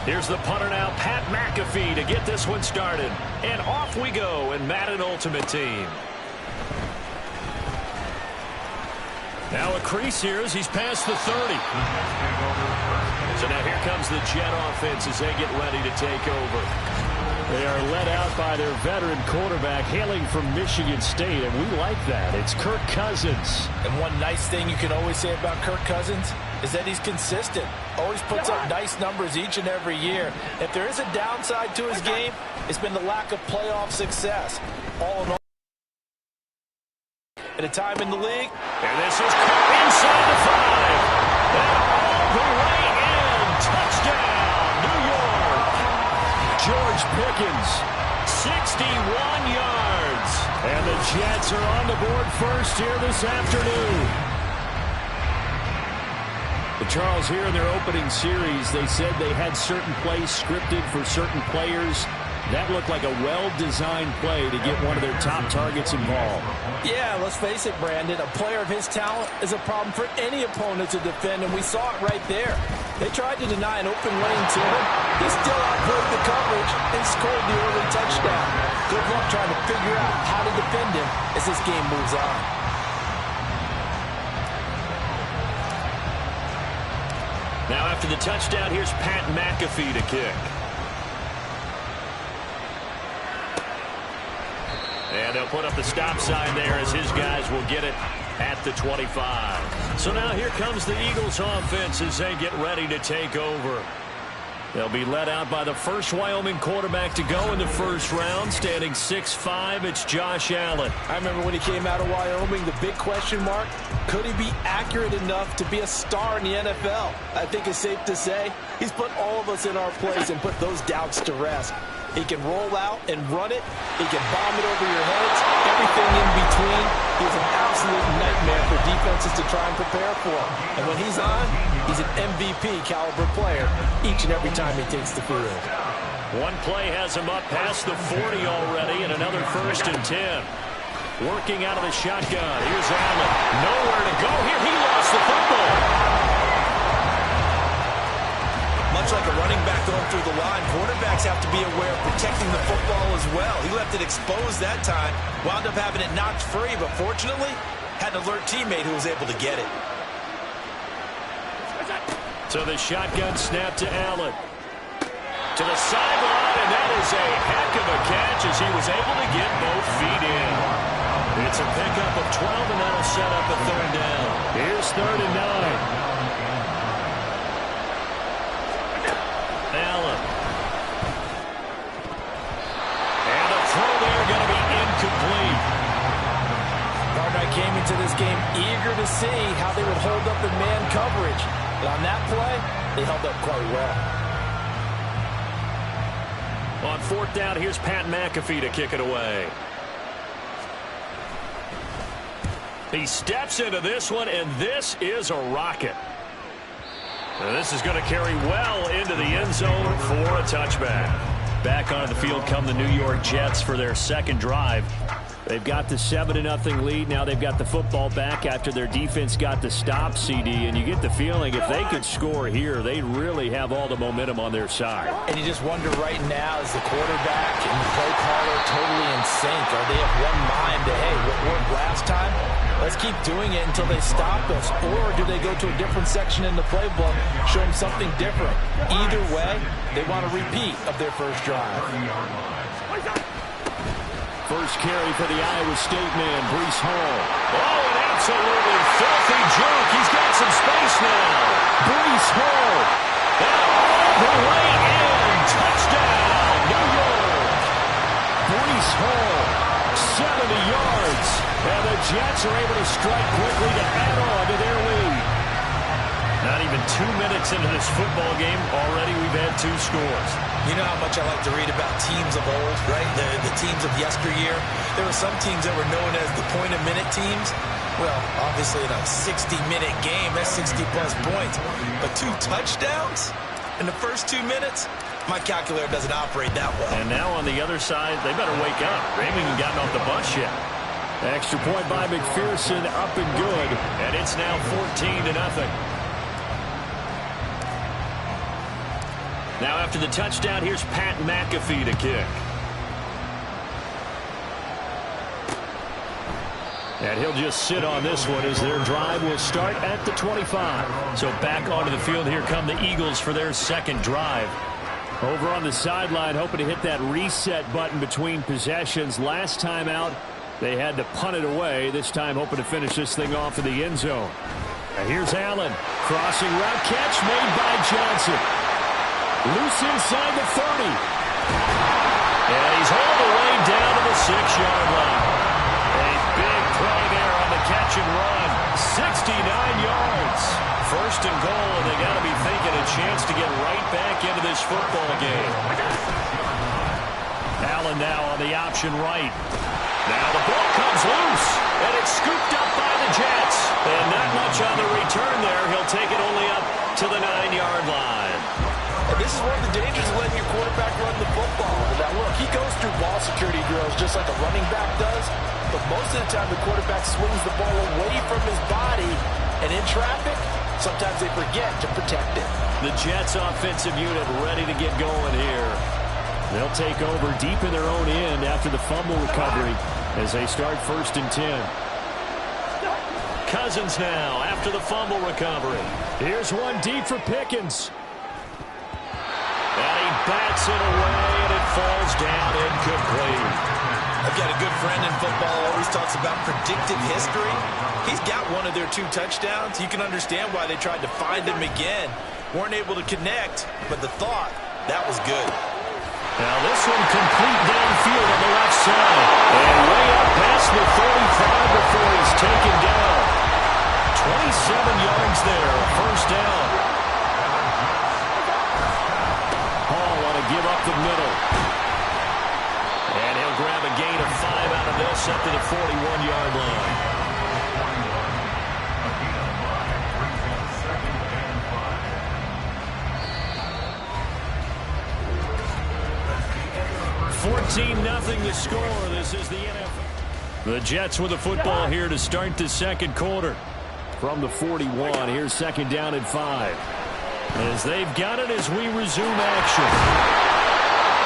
Here's the punter now, Pat McAfee, to get this one started. And off we go in Madden Ultimate Team. Now a crease here as he's past the 30. So now here comes the Jet offense as they get ready to take over. They are led out by their veteran quarterback hailing from Michigan State, and we like that. It's Kirk Cousins. And one nice thing you can always say about Kirk Cousins is that he's consistent. Always puts up nice numbers each and every year. If there is a downside to his game, it's been the lack of playoff success. All in all, at a time in the league. And this is Kirk inside the 5. And all the way in. Touchdown, New York. George Pickens, 61 yards. And the Jets are on the board first here this afternoon. But Charles, here in their opening series, they said they had certain plays scripted for certain players. That looked like a well-designed play to get one of their top targets involved. Yeah, let's face it, Brandon. A player of his talent is a problem for any opponent to defend, and we saw it right there. They tried to deny an open lane to him. He still outplayed the coverage and scored the early touchdown. Good luck trying to figure out how to defend him as this game moves on. Now after the touchdown, here's Pat McAfee to kick. And they'll put up the stop sign there as his guys will get it at the 25. So now here comes the Eagles offense as they get ready to take over. They'll be led out by the first Wyoming quarterback to go in the first round, standing 6'5". It's Josh Allen. I remember when he came out of Wyoming, the big question mark, could he be accurate enough to be a star in the NFL? I think it's safe to say he's put all of us in our place and put those doubts to rest. He can roll out and run it. He can bomb it over your heads. Everything in between. He's an absolute nightmare for defenses to try and prepare for. And when he's on, he's an MVP caliber player each and every time he takes the field. One play has him up past the 40 already, and another 1st and 10. Working out of the shotgun. Here's Allen. Nowhere to go here. He lost the football. Much like a running back going through the line, quarterbacks have to be aware of protecting the football as well. He left it exposed that time, wound up having it knocked free, but fortunately, had an alert teammate who was able to get it. So the shotgun snap to Allen. To the sideline, and that is a heck of a catch as he was able to get both feet in. It's a pickup of 12, and that'll set up a 3rd down. Here's 3rd and 9. Allen. And the throw there going to be incomplete. Cardinal came into this game eager to see how they would hold up in man coverage. But on that play, they held up quite well. On 4th down, here's Pat McAfee to kick it away. He steps into this one, and this is a rocket. And this is going to carry well into the end zone for a touchback. Back onto the field come the New York Jets for their second drive. They've got the 7-0 lead. Now they've got the football back after their defense got the stop, CD. And you get the feeling if they could score here, they really have all the momentum on their side. And you just wonder right now, is the quarterback and the play caller totally in sync? Are they of one mind to, hey, what worked last time? Let's keep doing it until they stop us. Or do they go to a different section in the playbook, show them something different? Either way, they want a repeat of their first drive. first carry for the Iowa State man, Breece Hall. Oh, an absolutely filthy junk. He's got some space now. Breece Hall. All the way in. Touchdown, New York. Breece Hall, 70 yards. And the Jets are able to strike quickly to add on to their lead. Not even 2 minutes into this football game, already we've had 2 scores. You know how much I like to read about teams of old, right? The teams of yesteryear. There were some teams that were known as the point-a-minute teams. Well, obviously in a 60-minute game, that's 60-plus points. But 2 touchdowns in the first 2 minutes? My calculator doesn't operate that well. And now on the other side, they better wake up. They haven't even gotten off the bus yet. Extra point by McPherson, up and good. And it's now 14-0. Now after the touchdown, here's Pat McAfee to kick. And he'll just sit on this one as their drive will start at the 25. So back onto the field, here come the Eagles for their second drive. Over on the sideline, hoping to hit that reset button between possessions. Last time out, they had to punt it away. This time hoping to finish this thing off in the end zone. Now here's Allen. Crossing route catch made by Johnson. Loose inside the 30. And he's hauled away down to the 6-yard line. A big play there on the catch and run. 69 yards. First and goal, and they got to be thinking a chance to get right back into this football game. Allen now on the option right. Now the ball comes loose, and it's scooped up by the Jets. And not much on the return there. He'll take it only up to the 9-yard line. And this is one of the dangers of letting your quarterback run the football. Now, look, he goes through ball security drills just like a running back does, but most of the time the quarterback swings the ball away from his body, and in traffic, sometimes they forget to protect it. The Jets offensive unit ready to get going here. They'll take over deep in their own end after the fumble recovery as they start 1st and 10. Cousins now after the fumble recovery. Here's one deep for Pickens. And he bats it away, and it falls down incomplete. I've got a good friend in football, always talks about predictive history. He's got one of their 2 touchdowns. You can understand why they tried to find him again. Weren't able to connect, but the thought, that was good. Now this one complete downfield on the left side. And way up past the 35 before he's taken down. 27 yards there, first down. Hall want to give up the middle. And he'll grab a gain of 5 out of this up to the 41-yard line. Nothing to score. This is the NFL. The Jets with the football here to start the second quarter. From the 41, here's 2nd down and 5. As they've got it as we resume action.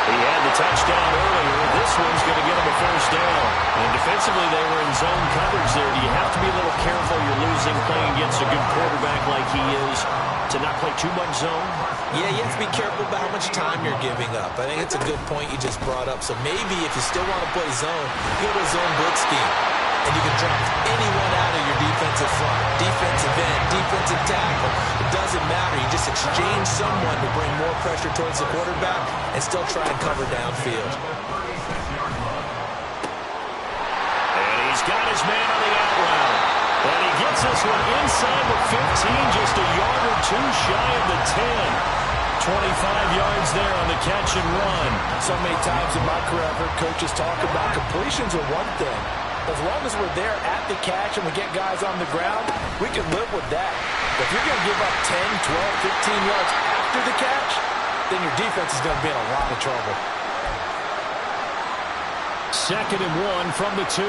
He had the touchdown earlier. This one's going to get him a first down. And defensively, they were in zone coverage there. Do you have to be a little careful? You're losing playing against a good quarterback like he is to not play too much zone? Yeah, you have to be careful about how much time you're giving up. I think it's a good point you just brought up. So maybe if you still want to play zone, go to a zone blitz scheme. And you can drop anyone out of your defensive front. Defensive end, defensive tackle. It doesn't matter. You just exchange someone to bring more pressure towards the quarterback and still try and cover downfield. And he's got his man on the out route. And he gets this one inside the 15, just a yard or 2 shy of the 10. 25 yards there on the catch and run. So many times in my career, I've heard coaches talk about completions are one thing. As long as we're there at the catch and we get guys on the ground, we can live with that. But if you're going to give up 10, 12, 15 yards after the catch, then your defense is going to be in a lot of trouble. 2nd and 1 from the 2.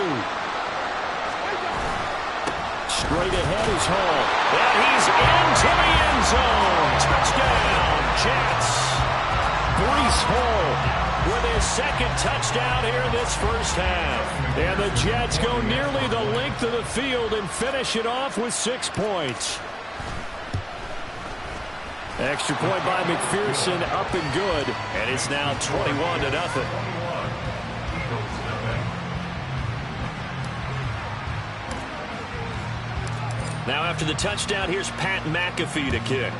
Straight ahead is Hall. And he's into the end zone. Touchdown, Jets. Breece Hall with his 2nd touchdown here in this first half. And the Jets go nearly the length of the field and finish it off with 6 points. Extra point by McPherson, up and good. And it's now 21-0. Now after the touchdown, here's Pat McAfee to kick.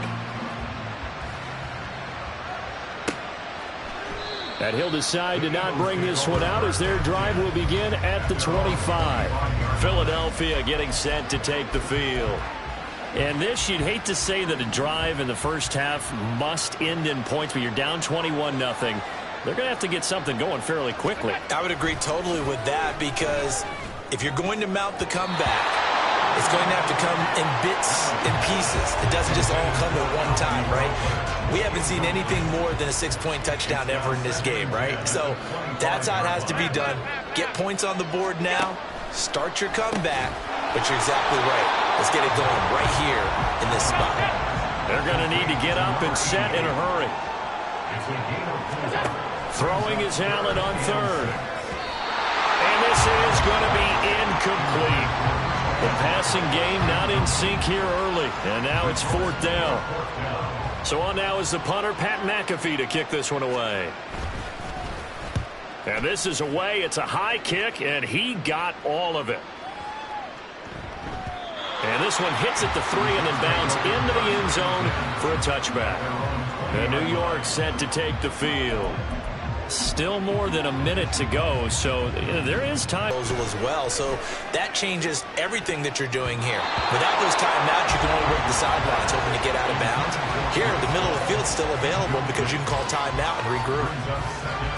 And he'll decide to not bring this one out as their drive will begin at the 25. Philadelphia getting set to take the field. And this, you'd hate to say that a drive in the first half must end in points, but you're down 21-0. They're going to have to get something going fairly quickly. I would agree totally with that, because if you're going to mount the comeback, it's going to have to come in bits and pieces. It doesn't just all come at one time, right? We haven't seen anything more than a 6-point touchdown ever in this game, right? So that's how it has to be done. Get points on the board now. Start your comeback. But you're exactly right. Let's get it going right here in this spot. They're going to need to get up and set in a hurry. Throwing is Allen on third. And this is going to be incomplete. The passing game not in sync here early. And now it's 4th down. So on now is the punter, Pat McAfee, to kick this one away. And this is away. It's a high kick, and he got all of it. And this one hits at the 3 and then bounds into the end zone for a touchback. And New York set to take the field. Still more than a minute to go, so there is time. As well, so that changes everything that you're doing here. Without those timeouts, you can only work the sidelines, hoping to get out of bounds. Here, the middle of the field is still available because you can call timeout and regroup.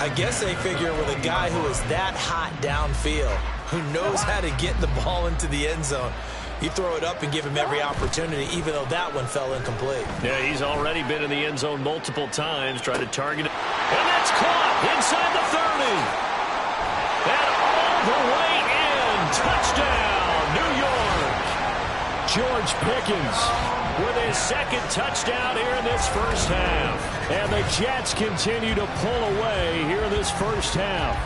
I guess they figure with a guy who is that hot downfield, who knows how to get the ball into the end zone, you throw it up and give him every opportunity, even though that one fell incomplete. Yeah, he's already been in the end zone multiple times, trying to target it. And that's caught inside the 30. And all the way in. Touchdown, New York. George Pickens with his second touchdown here in this first half. And the Jets continue to pull away here in this first half.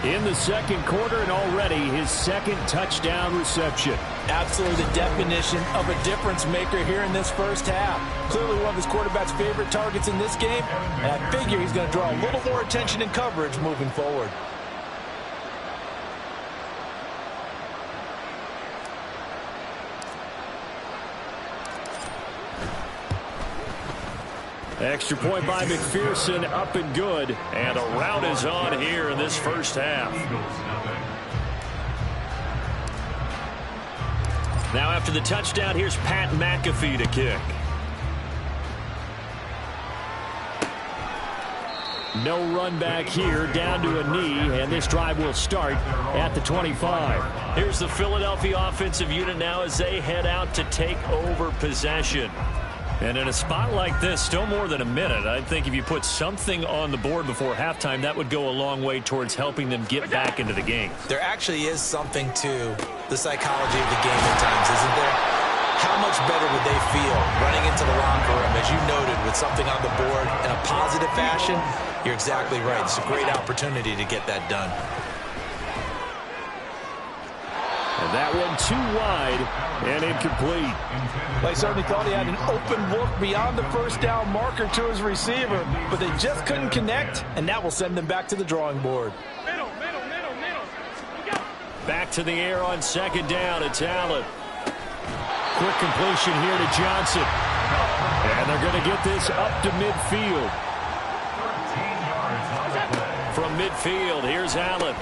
In the second quarter, and already his second touchdown reception. Absolutely the definition of a difference maker here in this first half. Clearly one of his quarterback's favorite targets in this game, and I figure he's going to draw a little more attention and coverage moving forward. Extra point by McPherson, up and good. And a rout is on here in this first half. Now after the touchdown, here's Pat McAfee to kick. No run back here, down to a knee, and this drive will start at the 25. Here's the Philadelphia offensive unit now as they head out to take over possession. And in a spot like this, still more than a minute, I think if you put something on the board before halftime, that would go a long way towards helping them get back into the game. There actually is something to the psychology of the game at times, isn't there? How much better would they feel running into the locker room, as you noted, with something on the board in a positive fashion? You're exactly right. It's a great opportunity to get that done. And that one too wide and incomplete. They certainly thought he had an open look beyond the first down marker to his receiver, but they just couldn't connect, and that will send them back to the drawing board. Back to the air on second down. It's Allen. Quick completion here to Johnson. And they're going to get this up to midfield. From midfield, here's Allen.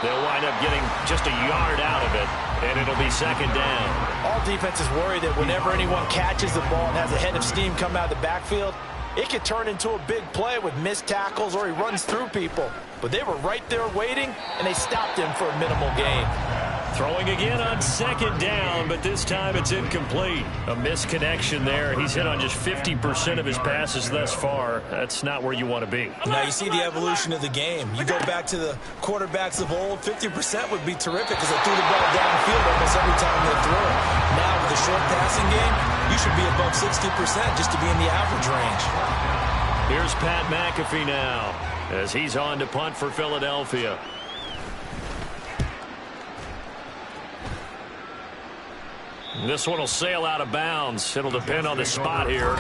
They'll wind up getting just a yard out of it, and it'll be second down. All defenses worry that whenever anyone catches the ball and has a head of steam come out of the backfield, it could turn into a big play with missed tackles or he runs through people. But they were right there waiting, and they stopped him for a minimal gain. Throwing again on second down, but this time it's incomplete. A misconnection there. He's hit on just 50% of his passes thus far. That's not where you want to be. Now you see the evolution of the game. You go back to the quarterbacks of old, 50% would be terrific because they threw the ball downfield almost every time they threw it. Now with the short passing game, you should be above 60% just to be in the average range. Here's Pat McAfee now as he's on to punt for Philadelphia. This one will sail out of bounds. It'll depend on the spot here.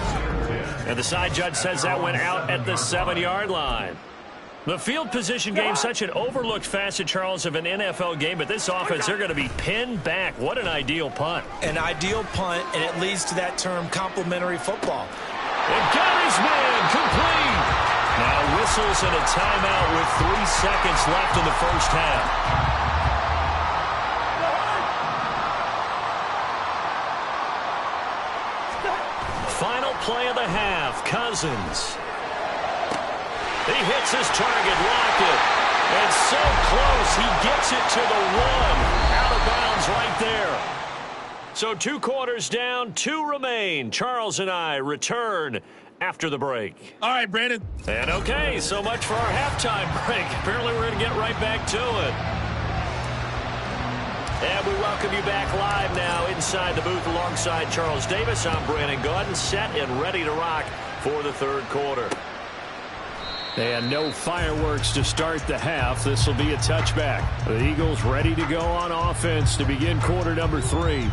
And the side judge says that went out at the 7-yard line. The field position game, such an overlooked facet, Charles, of an NFL game. But this offense, they're going to be pinned back. What an ideal punt. An ideal punt, and it leads to that term complimentary football. And got his man complete. Now whistles and a timeout with 3 seconds left in the first half. Final play of the half, Cousins. He hits his target, Lockett. And so close, he gets it to the 1. Out of bounds right there. So 2 quarters down, 2 remain. Charles and I return after the break. All right, Brandon. And okay, so much for our halftime break. Apparently we're going to get right back to it. And we welcome you back live now inside the booth alongside Charles Davis. I'm Brandon Gaudin, set and ready to rock for the third quarter. And no fireworks to start the half. This will be a touchback. The Eagles ready to go on offense to begin quarter number 3.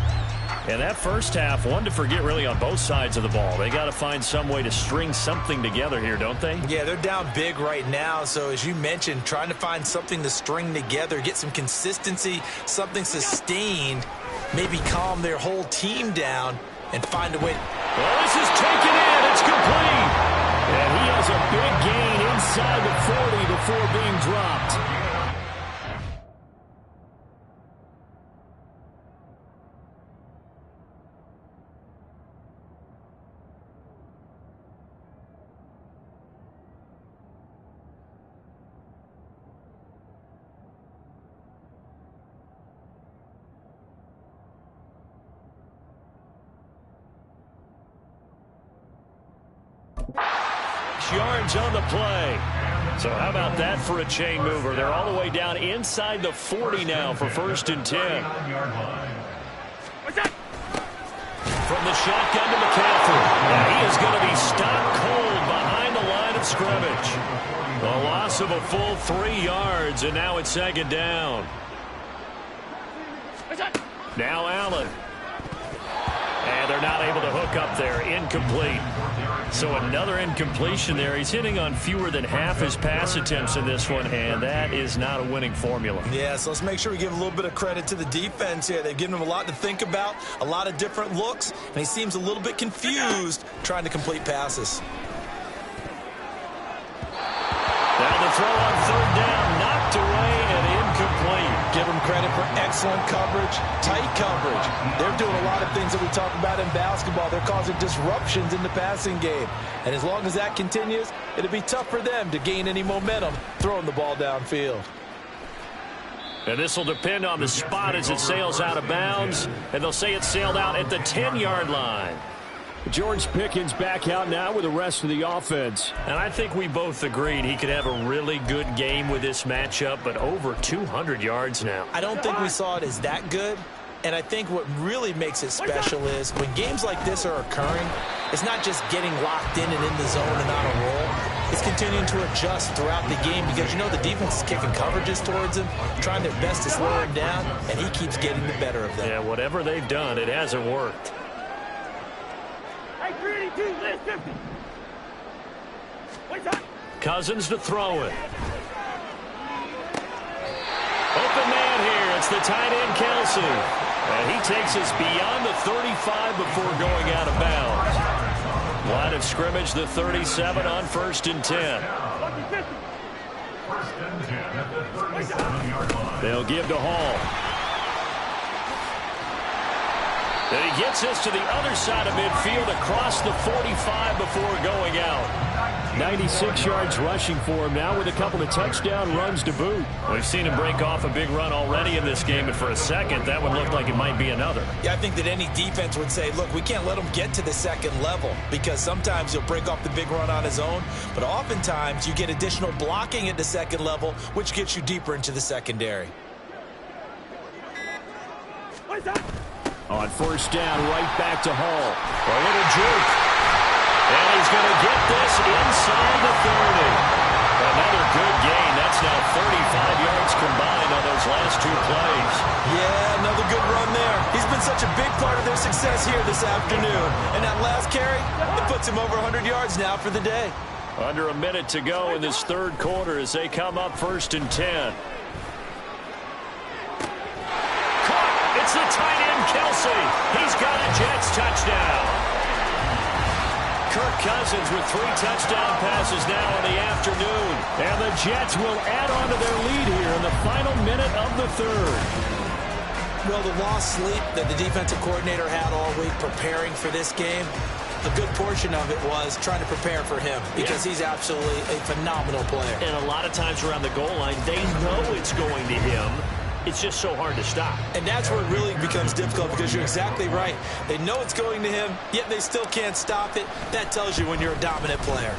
And that first half, one to forget really on both sides of the ball. They got to find some way to string something together here, don't they? Yeah, they're down big right now. So as you mentioned, trying to find something to string together, get some consistency, something sustained, maybe calm their whole team down and find a way. Well, this is taken in. It's complete. And he has a big gain inside the 40 before being dropped. Yards on the play. So how about that for a chain mover? They're all the way down inside the 40 now for 1st and 10. From the shotgun to McCaffrey. And he is going to be stopped cold behind the line of scrimmage. A loss of a full 3 yards, and now it's 2nd down. Now Allen. And they're not able to hook up there. Incomplete. So another incompletion there. He's hitting on fewer than half his pass attempts in this one, and that is not a winning formula. Yeah, so let's make sure we give a little bit of credit to the defense here. They've given him a lot to think about, a lot of different looks, and he seems a little bit confused trying to complete passes. Now the throw on 3rd down, knocked away and incomplete. Give them credit for excellent coverage, tight coverage. They're doing a lot of things that we talk about in basketball. They're causing disruptions in the passing game. And as long as that continues, it'll be tough for them to gain any momentum throwing the ball downfield. And this will depend on the spot as it sails out of bounds. And they'll say it sailed out at the 10-yard line. George Pickens back out now with the rest of the offense. And I think we both agreed he could have a really good game with this matchup, but over 200 yards now. I don't think we saw it as that good. And I think what really makes it special is when games like this are occurring, it's not just getting locked in and in the zone and on a roll. It's continuing to adjust throughout the game because, you know, the defense is kicking coverages towards him, trying their best to slow him down, and he keeps getting the better of them. Yeah, whatever they've done, it hasn't worked. Cousins to throw it. Open man here. It's the tight end, Kelsey. And he takes us beyond the 35 before going out of bounds. Line of scrimmage, the 37 on 1st and 10. They'll give to Hall. And he gets us to the other side of midfield across the 45 before going out. 96 yards rushing for him now with a couple of touchdown runs to boot. We've seen him break off a big run already in this game, and for a second, that would look like it might be another. Yeah, I think that any defense would say, look, we can't let him get to the 2nd level because sometimes he'll break off the big run on his own, but oftentimes you get additional blocking at the 2nd level, which gets you deeper into the secondary. On 1st down, right back to Hall. A little juke. And he's going to get this inside the 30. Another good gain. That's now 35 yards combined on those last 2 plays. Yeah, another good run there. He's been such a big part of their success here this afternoon. And that last carry, it puts him over 100 yards now for the day. Under a minute to go in this third quarter as they come up 1st and 10. Caught. It's the tight end, Kelsey. He's got a Jets touchdown. Kirk Cousins with 3 touchdown passes now in the afternoon. And the Jets will add on to their lead here in the final minute of the third. Well, the lost sleep that the defensive coordinator had all week preparing for this game, a good portion of it was trying to prepare for him because he's absolutely a phenomenal player. And a lot of times around the goal line, they know it's going to him. It's just so hard to stop. And that's where it really becomes difficult because you're exactly right. They know it's going to him, yet they still can't stop it. That tells you when you're a dominant player.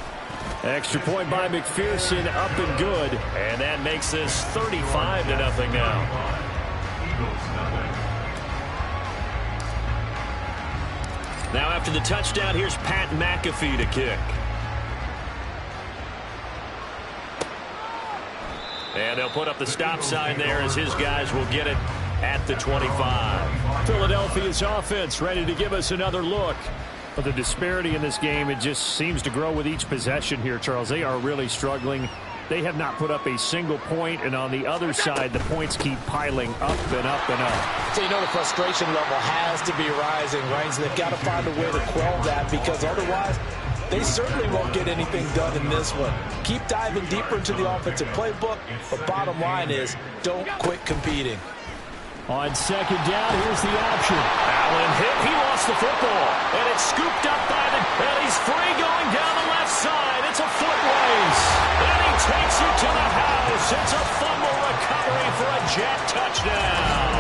Extra point by McPherson, up and good. And that makes this 35-0 now. Now after the touchdown, here's Pat McAfee to kick. And they'll put up the stop sign there as his guys will get it at the 25. Philadelphia's offense ready to give us another look. But the disparity in this game, it just seems to grow with each possession here, Charles. They are really struggling. They have not put up a single point, and on the other side, the points keep piling up and up and up. So you know the frustration level has to be rising, right? So they've got to find a way to quell that because otherwise they certainly won't get anything done in this one. Keep diving deeper into the offensive playbook, but bottom line is don't quit competing. On 2nd down, here's the option. Allen hit. He lost the football. And it's scooped up by and he's free going down the left side. It's a foot race. And he takes it to the house. It's a fumble recovery for a Jet touchdown.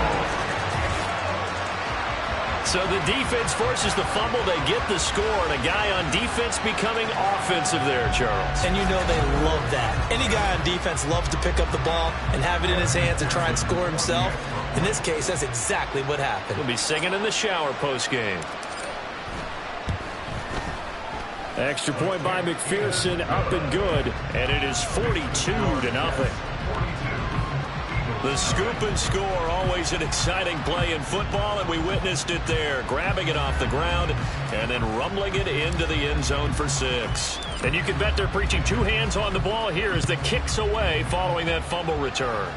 So the defense forces the fumble. They get the score. And a guy on defense becoming offensive there, Charles. And you know they love that. Any guy on defense loves to pick up the ball and have it in his hands and try and score himself. In this case, that's exactly what happened. He'll be singing in the shower post-game. Extra point by McPherson, up and good. And it is 42-0. The scoop and score, always an exciting play in football, and we witnessed it there. Grabbing it off the ground and then rumbling it into the end zone for 6. And you can bet they're preaching 2 hands on the ball here as the kick's away following that fumble return.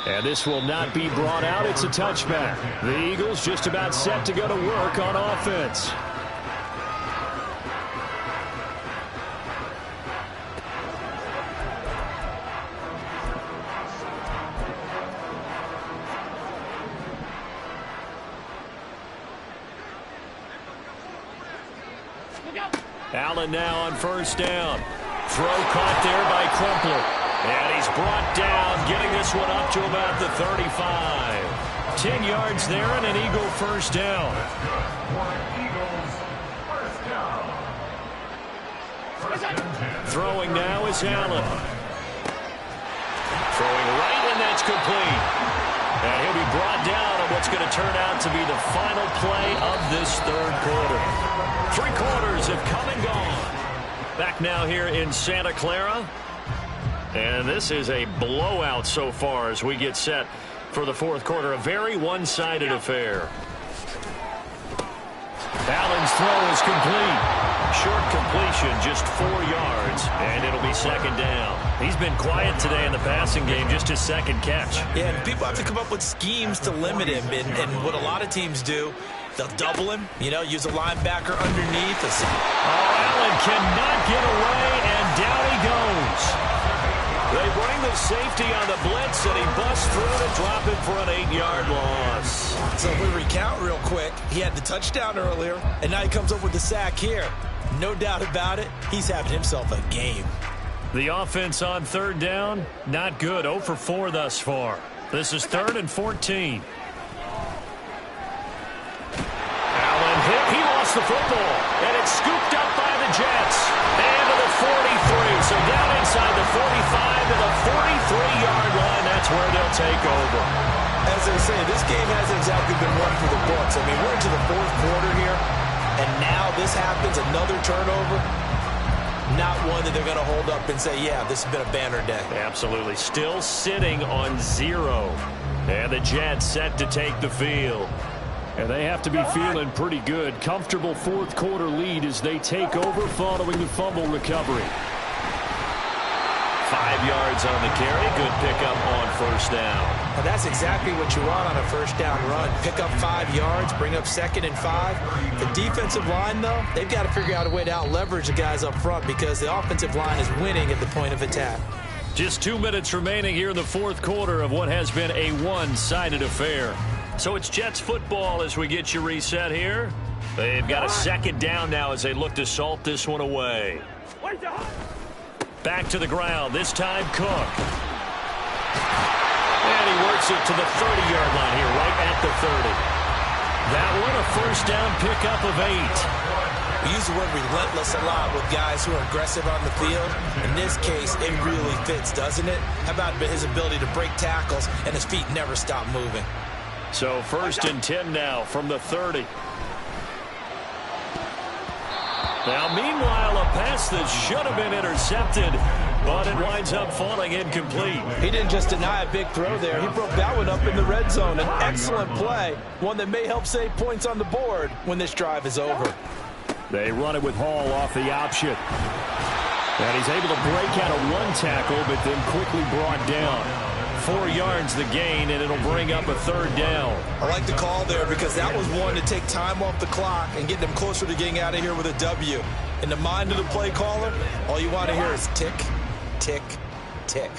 And this will not be brought out. It's a touchback. The Eagles just about set to go to work on offense. Allen now on 1st down. Throw caught there by Crumpler. And he's brought down, getting this one up to about the 35. 10 yards there and an Eagle 1st down. Throwing now is Allen. Throwing right, and that's complete. And he'll be brought down on what's going to turn out to be the final play of this third quarter. 3 quarters have come and gone. Back now here in Santa Clara. And this is a blowout so far as we get set for the 4th quarter. A very one-sided affair. Allen's throw is complete. Short completion, just 4 yards, and it'll be 2nd down. He's been quiet today in the passing game, just his 2nd catch. Yeah, and people have to come up with schemes to limit him, and what a lot of teams do, they'll double him, use a linebacker underneath. Allen cannot get away, and down he goes. They bring the safety on the blitz, and he busts through to drop it for an 8-yard loss. So if we recount real quick, he had the touchdown earlier, and now he comes up with the sack here. No doubt about it, he's having himself a game. The offense on 3rd down, not good. 0 for 4 thus far. This is 3rd and 14. Allen hit. He lost the football, and it's scooped up by the Jets. And to the 43, so down inside the 45 to the 43-yard line. That's where they'll take over. As they say, this game hasn't exactly been one for the books. I mean, we're into the 4th quarter here, and now this happens, another turnover. Not one that they're going to hold up and say, yeah, this has been a banner day. Absolutely. Still sitting on 0. And the Jets set to take the field. And they have to be feeling pretty good. Comfortable fourth quarter lead as they take over following the fumble recovery. 5 yards on the carry. Good pickup on first down. Well, that's exactly what you want on a first down run. Pick up 5 yards, bring up 2nd and 5. The defensive line, though, they've got to figure out a way to out-leverage the guys up front because the offensive line is winning at the point of attack. Just 2 minutes remaining here in the fourth quarter of what has been a one-sided affair. So it's Jets football as we get you reset here. They've got a second down now as they look to salt this one away. Back to the ground, this time Cook. And he works it to the 30-yard line here, right at the 30. That one a first down pickup of 8. We use the word relentless a lot with guys who are aggressive on the field. In this case, it really fits, doesn't it? How about his ability to break tackles and his feet never stop moving? So 1st and 10 now from the 30. Now, meanwhile, a pass that should have been intercepted, but it winds up falling incomplete. He didn't just deny a big throw there. He broke that one up in the red zone. An excellent play, one that may help save points on the board when this drive is over. They run it with Hall off the option. And he's able to break out of one tackle, but then quickly brought down. 4 yards the gain, and it'll bring up a 3rd down. I like the call there because that was one to take time off the clock and get them closer to getting out of here with a W. In the mind of the play caller, all you want to hear is tick, tick, tick.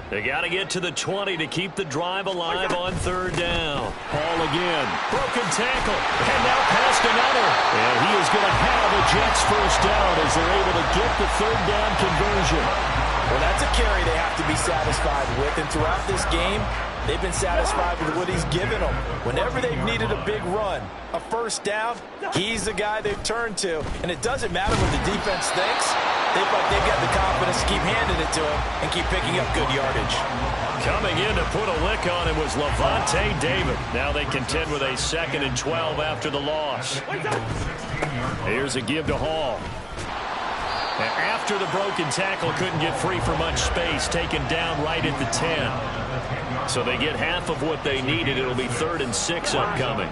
They got to get to the 20 to keep the drive alive on 3rd down. Hall again. Broken tackle, and now past another. And he is going to have a Jets first down as they're able to get the 3rd down conversion. Well, that's a carry they have to be satisfied with, and throughout this game, they've been satisfied with what he's given them. Whenever they've needed a big run, a first down, he's the guy they've turned to. And it doesn't matter what the defense thinks. They've got the confidence to keep handing it to him and keep picking up good yardage. Coming in to put a lick on him was Lavonte David. Now they contend with a 2nd and 12 after the loss. Here's a give to Hall. And after the broken tackle, couldn't get free for much space, taken down right at the 10. So they get half of what they needed. It'll be 3rd and 6 upcoming.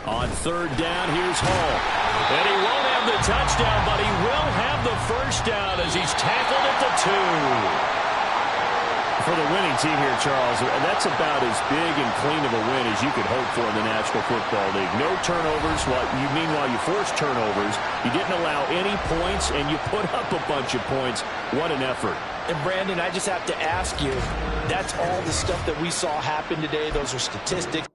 On 3rd down, here's Hall. And he won't have the touchdown, but he will have the first down as he's tackled at the 2. For the winning team here, Charles, and that's about as big and clean of a win as you could hope for in the National Football League. No turnovers. Meanwhile, you forced turnovers. You didn't allow any points, and you put up a bunch of points. What an effort. And, Brandon, I just have to ask you, that's all the stuff that we saw happen today. Those are statistics.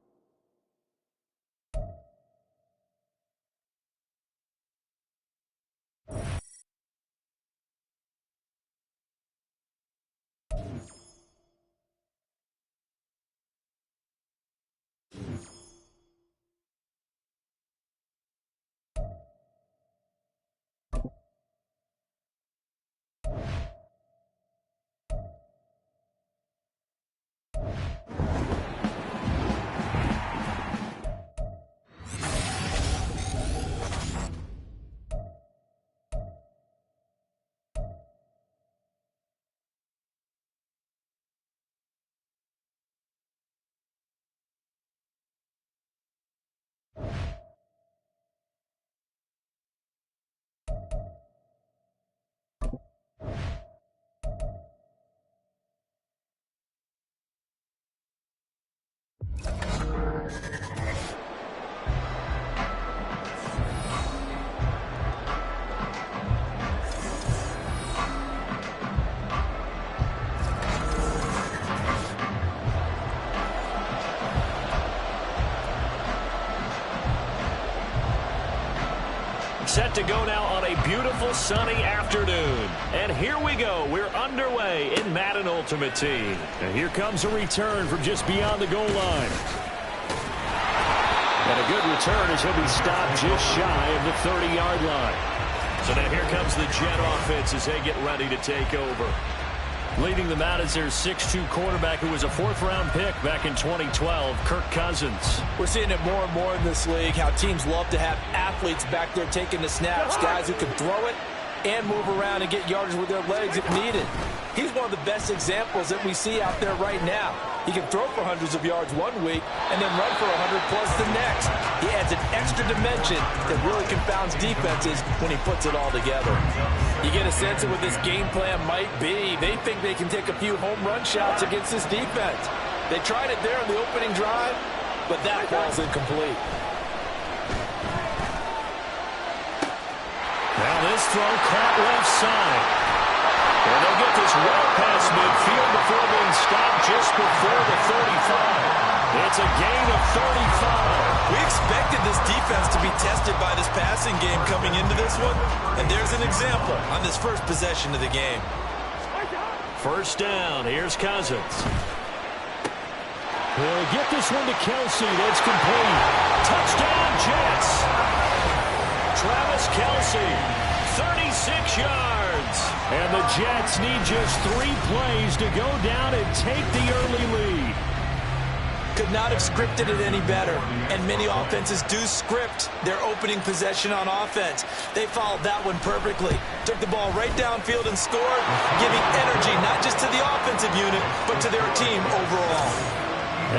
Set to go now on a beautiful sunny afternoon. And here we go. We're underway in Madden Ultimate Team. And here comes a return from just beyond the goal line. And a good return as he'll be stopped just shy of the 30-yard line. So now here comes the Jet offense as they get ready to take over. Leading them out is their 6'2 quarterback who was a 4th-round pick back in 2012, Kirk Cousins. We're seeing it more and more in this league, how teams love to have athletes back there taking the snaps, guys who can throw it and move around and get yardage with their legs if needed. He's one of the best examples that we see out there right now. He can throw for hundreds of yards one week and then run for 100+ the next. He adds an extra dimension that really confounds defenses when he puts it all together. You get a sense of what this game plan might be. They think they can take a few home run shots against this defense. They tried it there in the opening drive, but that ball's incomplete. Now this throw caught left side. And they'll get this well past midfield before being stopped just before the 35. It's a gain of 35. We expected this defense to be tested by this passing game coming into this one, and there's an example on this first possession of the game. First down, here's Cousins. He'll get this one to Kelce. That's complete. Touchdown, Jets. Travis Kelce, 36 yards. And the Jets need just 3 plays to go down and take the early lead. Could not have scripted it any better. And many offenses do script their opening possession on offense. They followed that one perfectly. Took the ball right downfield and scored, giving energy not just to the offensive unit, but to their team overall.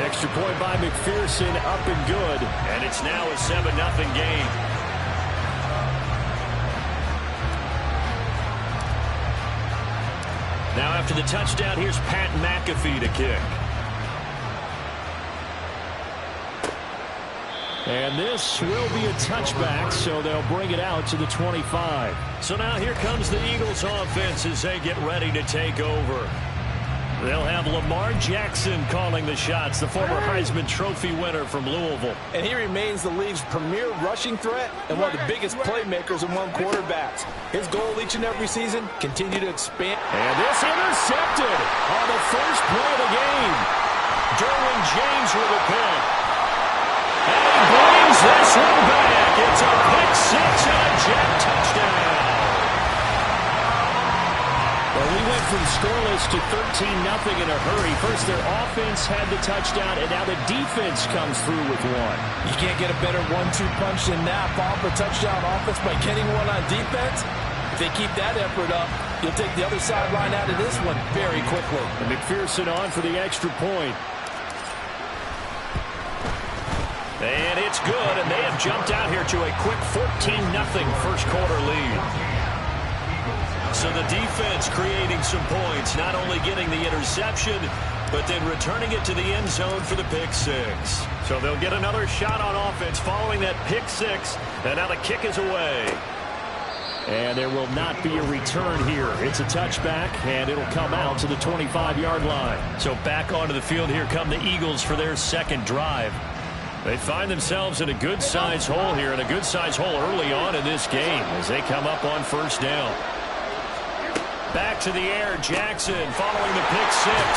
Extra point by McPherson, up and good. And it's now a 7-0 game. Now after the touchdown, here's Pat McAfee to kick. And this will be a touchback, so they'll bring it out to the 25. So now here comes the Eagles offense as they get ready to take over. They'll have Lamar Jackson calling the shots, the former Heisman Trophy winner from Louisville. And he remains the league's premier rushing threat and one of the biggest playmakers among quarterbacks. His goal each and every season, continue to expand. And this intercepted on the first play of the game. Derwin James with a pick. And he brings this one back. It's a pick six and a Jet touchdown. Well, we went from scoreless to 13-0 in a hurry. First, their offense had the touchdown, and now the defense comes through with one. You can't get a better 1-2 punch than that. Ball for touchdown offense by getting one on defense. If they keep that effort up, you'll take the other sideline out of this one very quickly. And McPherson on for the extra point. And it's good, and they have jumped out here to a quick 14-0 first quarter lead. So the defense creating some points, not only getting the interception, but then returning it to the end zone for the pick six. So they'll get another shot on offense following that pick six, and now the kick is away. And there will not be a return here. It's a touchback, and it'll come out to the 25-yard line. So back onto the field here come the Eagles for their second drive. They find themselves in a good-sized hole here, and a good-sized hole early on in this game as they come up on first down. Back to the air, Jackson following the pick six.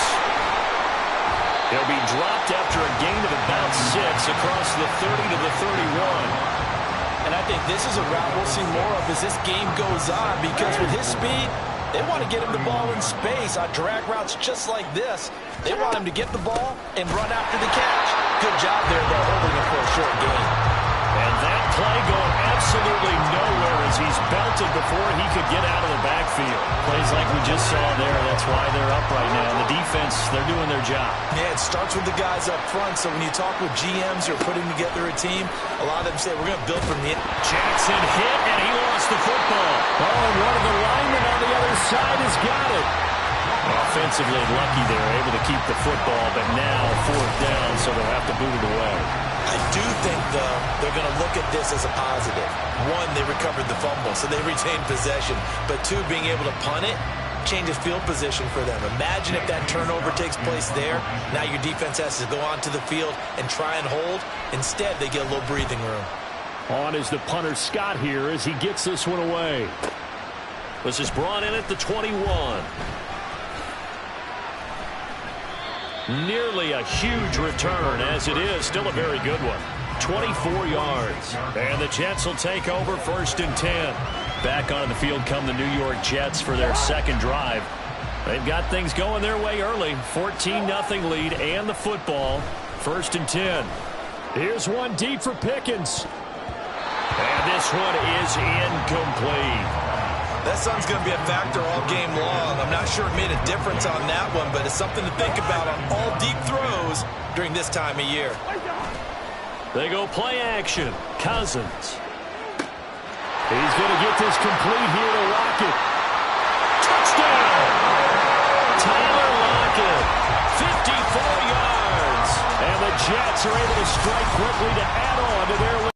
He'll be dropped after a gain of about 6 across the 30 to the 31. And I think this is a route we'll see more of as this game goes on, because with his speed, they want to get him the ball in space on drag routes just like this. They want him to get the ball and run after the catch. Good job there, though, holding him for a short gain. And that play going absolutely nowhere as he's belted before he could get out of the backfield. Plays like we just saw there. That's why they're up right now. The defense, they're doing their job. Yeah, it starts with the guys up front. So when you talk with GMs who are putting together a team, a lot of them say, we're going to build from the end. Jackson hit, and he lost the football. Oh, and one of the linemen on the other side has got it. Offensively lucky they're able to keep the football, but now fourth down, so they'll have to boot it away. I do think, though, they're going to look at this as a positive. One, they recovered the fumble, so they retained possession. But two, being able to punt it changes field position for them. Imagine if that turnover takes place there. Now your defense has to go onto the field and try and hold. Instead, they get a little breathing room. On is the punter Scott here as he gets this one away. This is brought in at the 21. Nearly a huge return, as it is still a very good one. 24 yards. And the Jets will take over first and 10. Back on the field come the New York Jets for their second drive. They've got things going their way early. 14-0 lead and the football. First and 10. Here's one deep for Pickens. And this one is incomplete. That sun's going to be a factor all game long. I'm not sure it made a difference on that one, but it's something to think about on all deep throws during this time of year. They go play action. Cousins. He's going to get this complete here to Lockett. Touchdown! Tyler Lockett, 54 yards. And the Jets are able to strike quickly to add on to their lead.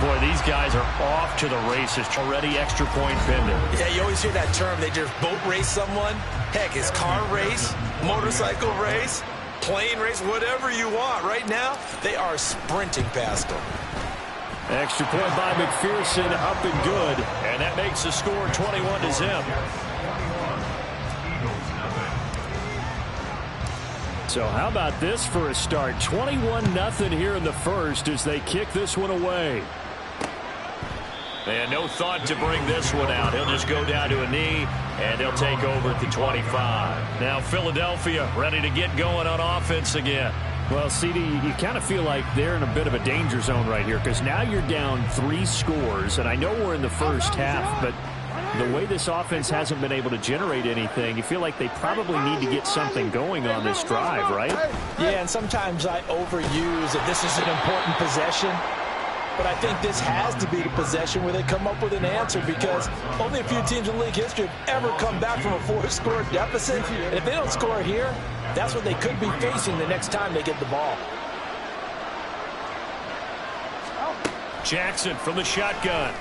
Boy, these guys are off to the races. Already extra point pending. Yeah, you always hear that term. They just boat race someone. Heck, it's car race, motorcycle race, plane race, whatever you want. Right now, they are sprinting past them. Extra point by McPherson, up and good. And that makes the score 21-0. So how about this for a start? 21-0 here in the first as they kick this one away. And no thought to bring this one out. He'll just go down to a knee, and they'll take over at the 25. Now Philadelphia ready to get going on offense again. Well, CD, you kind of feel like they're in a bit of a danger zone right here because now you're down 3 scores, and I know we're in the first half, but the way this offense hasn't been able to generate anything, you feel like they probably need to get something going on this drive, right? Yeah, and sometimes I overuse that this is an important possession. But I think this has to be the possession where they come up with an answer because only a few teams in league history have ever come back from a 4-score deficit. And if they don't score here, that's what they could be facing the next time they get the ball. Jackson from the shotgun.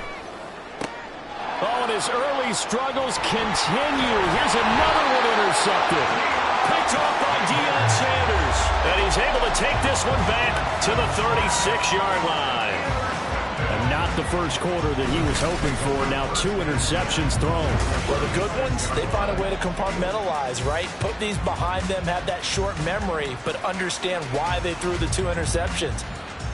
Oh, and his early struggles continue. Here's another one intercepted. Picked off by Deion Sanders. And he's able to take this one back to the 36-yard line. And not the first quarter that he was hoping for. Now 2 interceptions thrown. Well, the good ones, they find a way to compartmentalize, right? Put these behind them, have that short memory, but understand why they threw the 2 interceptions.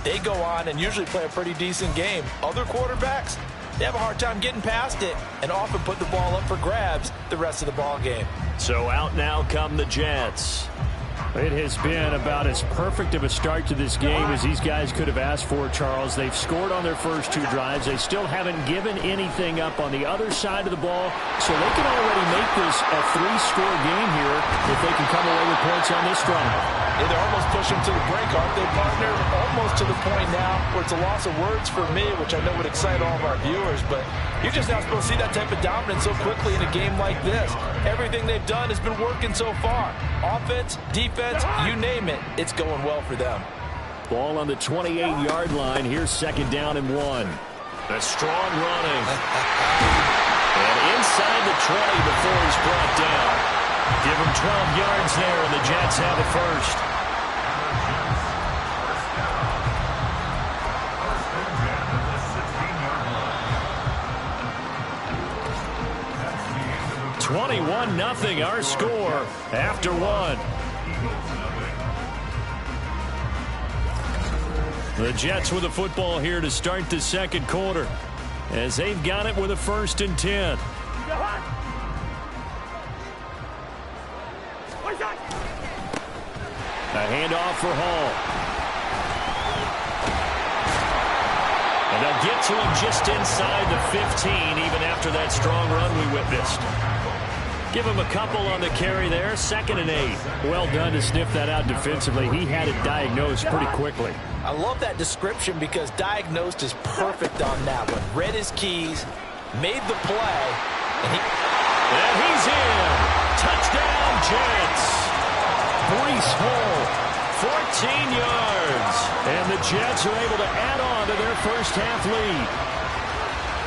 They go on and usually play a pretty decent game. Other quarterbacks, they have a hard time getting past it and often put the ball up for grabs the rest of the ball game. So out now come the Jets. It has been about as perfect of a start to this game as these guys could have asked for, Charles. They've scored on their first 2 drives. They still haven't given anything up on the other side of the ball, so they can already make this a 3-score game here if they can come away with points on this drive. Yeah, they're almost pushing to the break, aren't they, partner? Almost to the point now where it's a loss of words for me, which I know would excite all of our viewers, but you're just not supposed to see that type of dominance so quickly in a game like this. Everything they've done has been working so far. Offense, defense, you name it, it's going well for them. Ball on the 28-yard line. Here's 2nd down and 1. A strong running. And inside the 20 before he's brought down. Give him 12 yards there, and the Jets have it first. 21-0 our score after 1. The Jets with the football here to start the 2nd quarter as they've got it with a 1st and 10. A handoff for Hall. And they'll get to him just inside the 15, even after that strong run we witnessed. Give him a couple on the carry there, 2nd and 8. Well done to sniff that out defensively. He had it diagnosed pretty quickly. I love that description because diagnosed is perfect on that one. Read his keys, made the play, and he's in. Touchdown, Jets. Breece Hall, 14 yards. And the Jets are able to add on to their first half lead.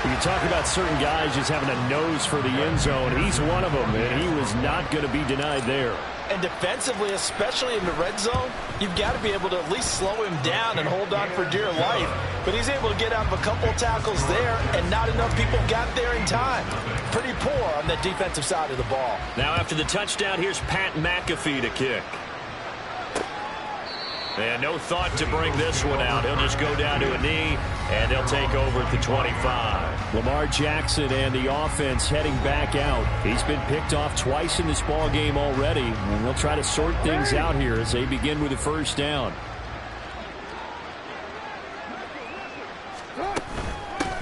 You talk about certain guys just having a nose for the end zone. He's one of them, and he was not going to be denied there. And defensively, especially in the red zone, you've got to be able to at least slow him down and hold on for dear life. But he's able to get out of a couple tackles there, and not enough people got there in time. Pretty poor on the defensive side of the ball. Now after the touchdown, here's Pat McAfee to kick. And no thought to bring this one out. He'll just go down to a knee, and they'll take over at the 25. Lamar Jackson and the offense heading back out. He's been picked off twice in this ball game already. And they'll try to sort things out here as they begin with a 1st down.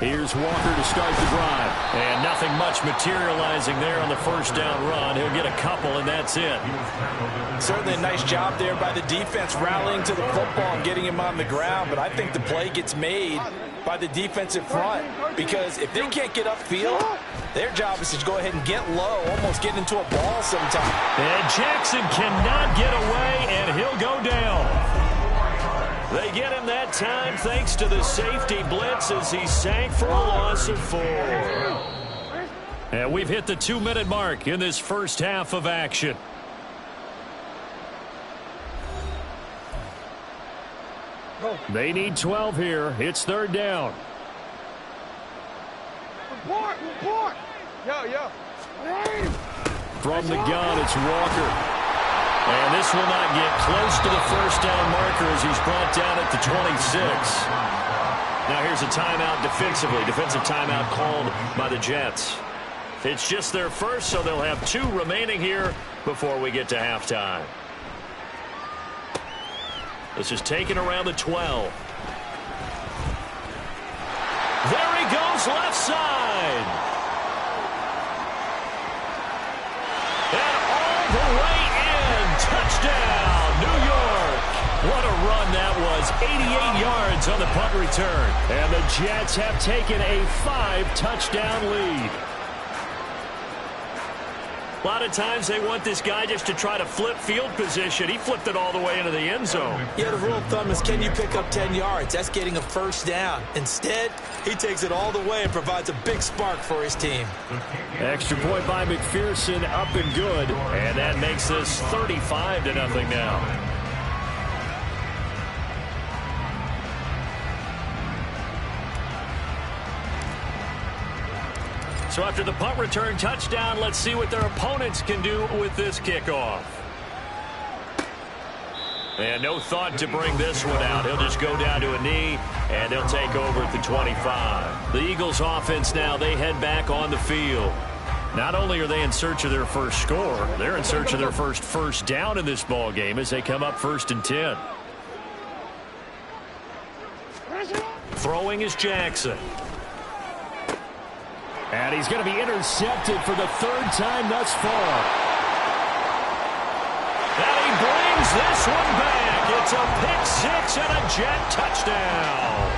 Here's Walker to start the drive. And nothing much materializing there on the first down run. He'll get a couple, and that's it. Certainly a nice job there by the defense rallying to the football and getting him on the ground. But I think the play gets made by the defensive front, because if they can't get upfield, their job is to go ahead and get low, almost get into a ball sometime. And Jackson cannot get away, and he'll go down. They get him that time thanks to the safety blitz as he sank for a loss of 4. And we've hit the 2-minute mark in this first half of action. They need 12 here. It's third down. Report. Yo. From the gun, it's Walker. And this will not get close to the first down marker as he's brought down at the 26. Now here's a timeout defensively. Defensive timeout called by the Jets. It's just their first, so they'll have 2 remaining here before we get to halftime. This is taken around the 12. There he goes, left side. And all the way in. Touchdown, New York. What a run that was. 88 yards on the punt return. And the Jets have taken a 5-touchdown lead. A lot of times they want this guy just to try to flip field position. He flipped it all the way into the end zone. Yeah, the rule of thumb is, can you pick up 10 yards? That's getting a first down. Instead, he takes it all the way and provides a big spark for his team. Extra point by McPherson, up and good. And that makes this 35-0 now. So after the punt return touchdown, let's see what their opponents can do with this kickoff. And no thought to bring this one out. He'll just go down to a knee, and they'll take over at the 25. The Eagles offense now, they head back on the field. Not only are they in search of their first score, they're in search of their first down in this ball game as they come up 1st and 10. Throwing is Jackson. And he's going to be intercepted for the 3rd time thus far. And he brings this one back. It's a pick 6 and a Jet touchdown.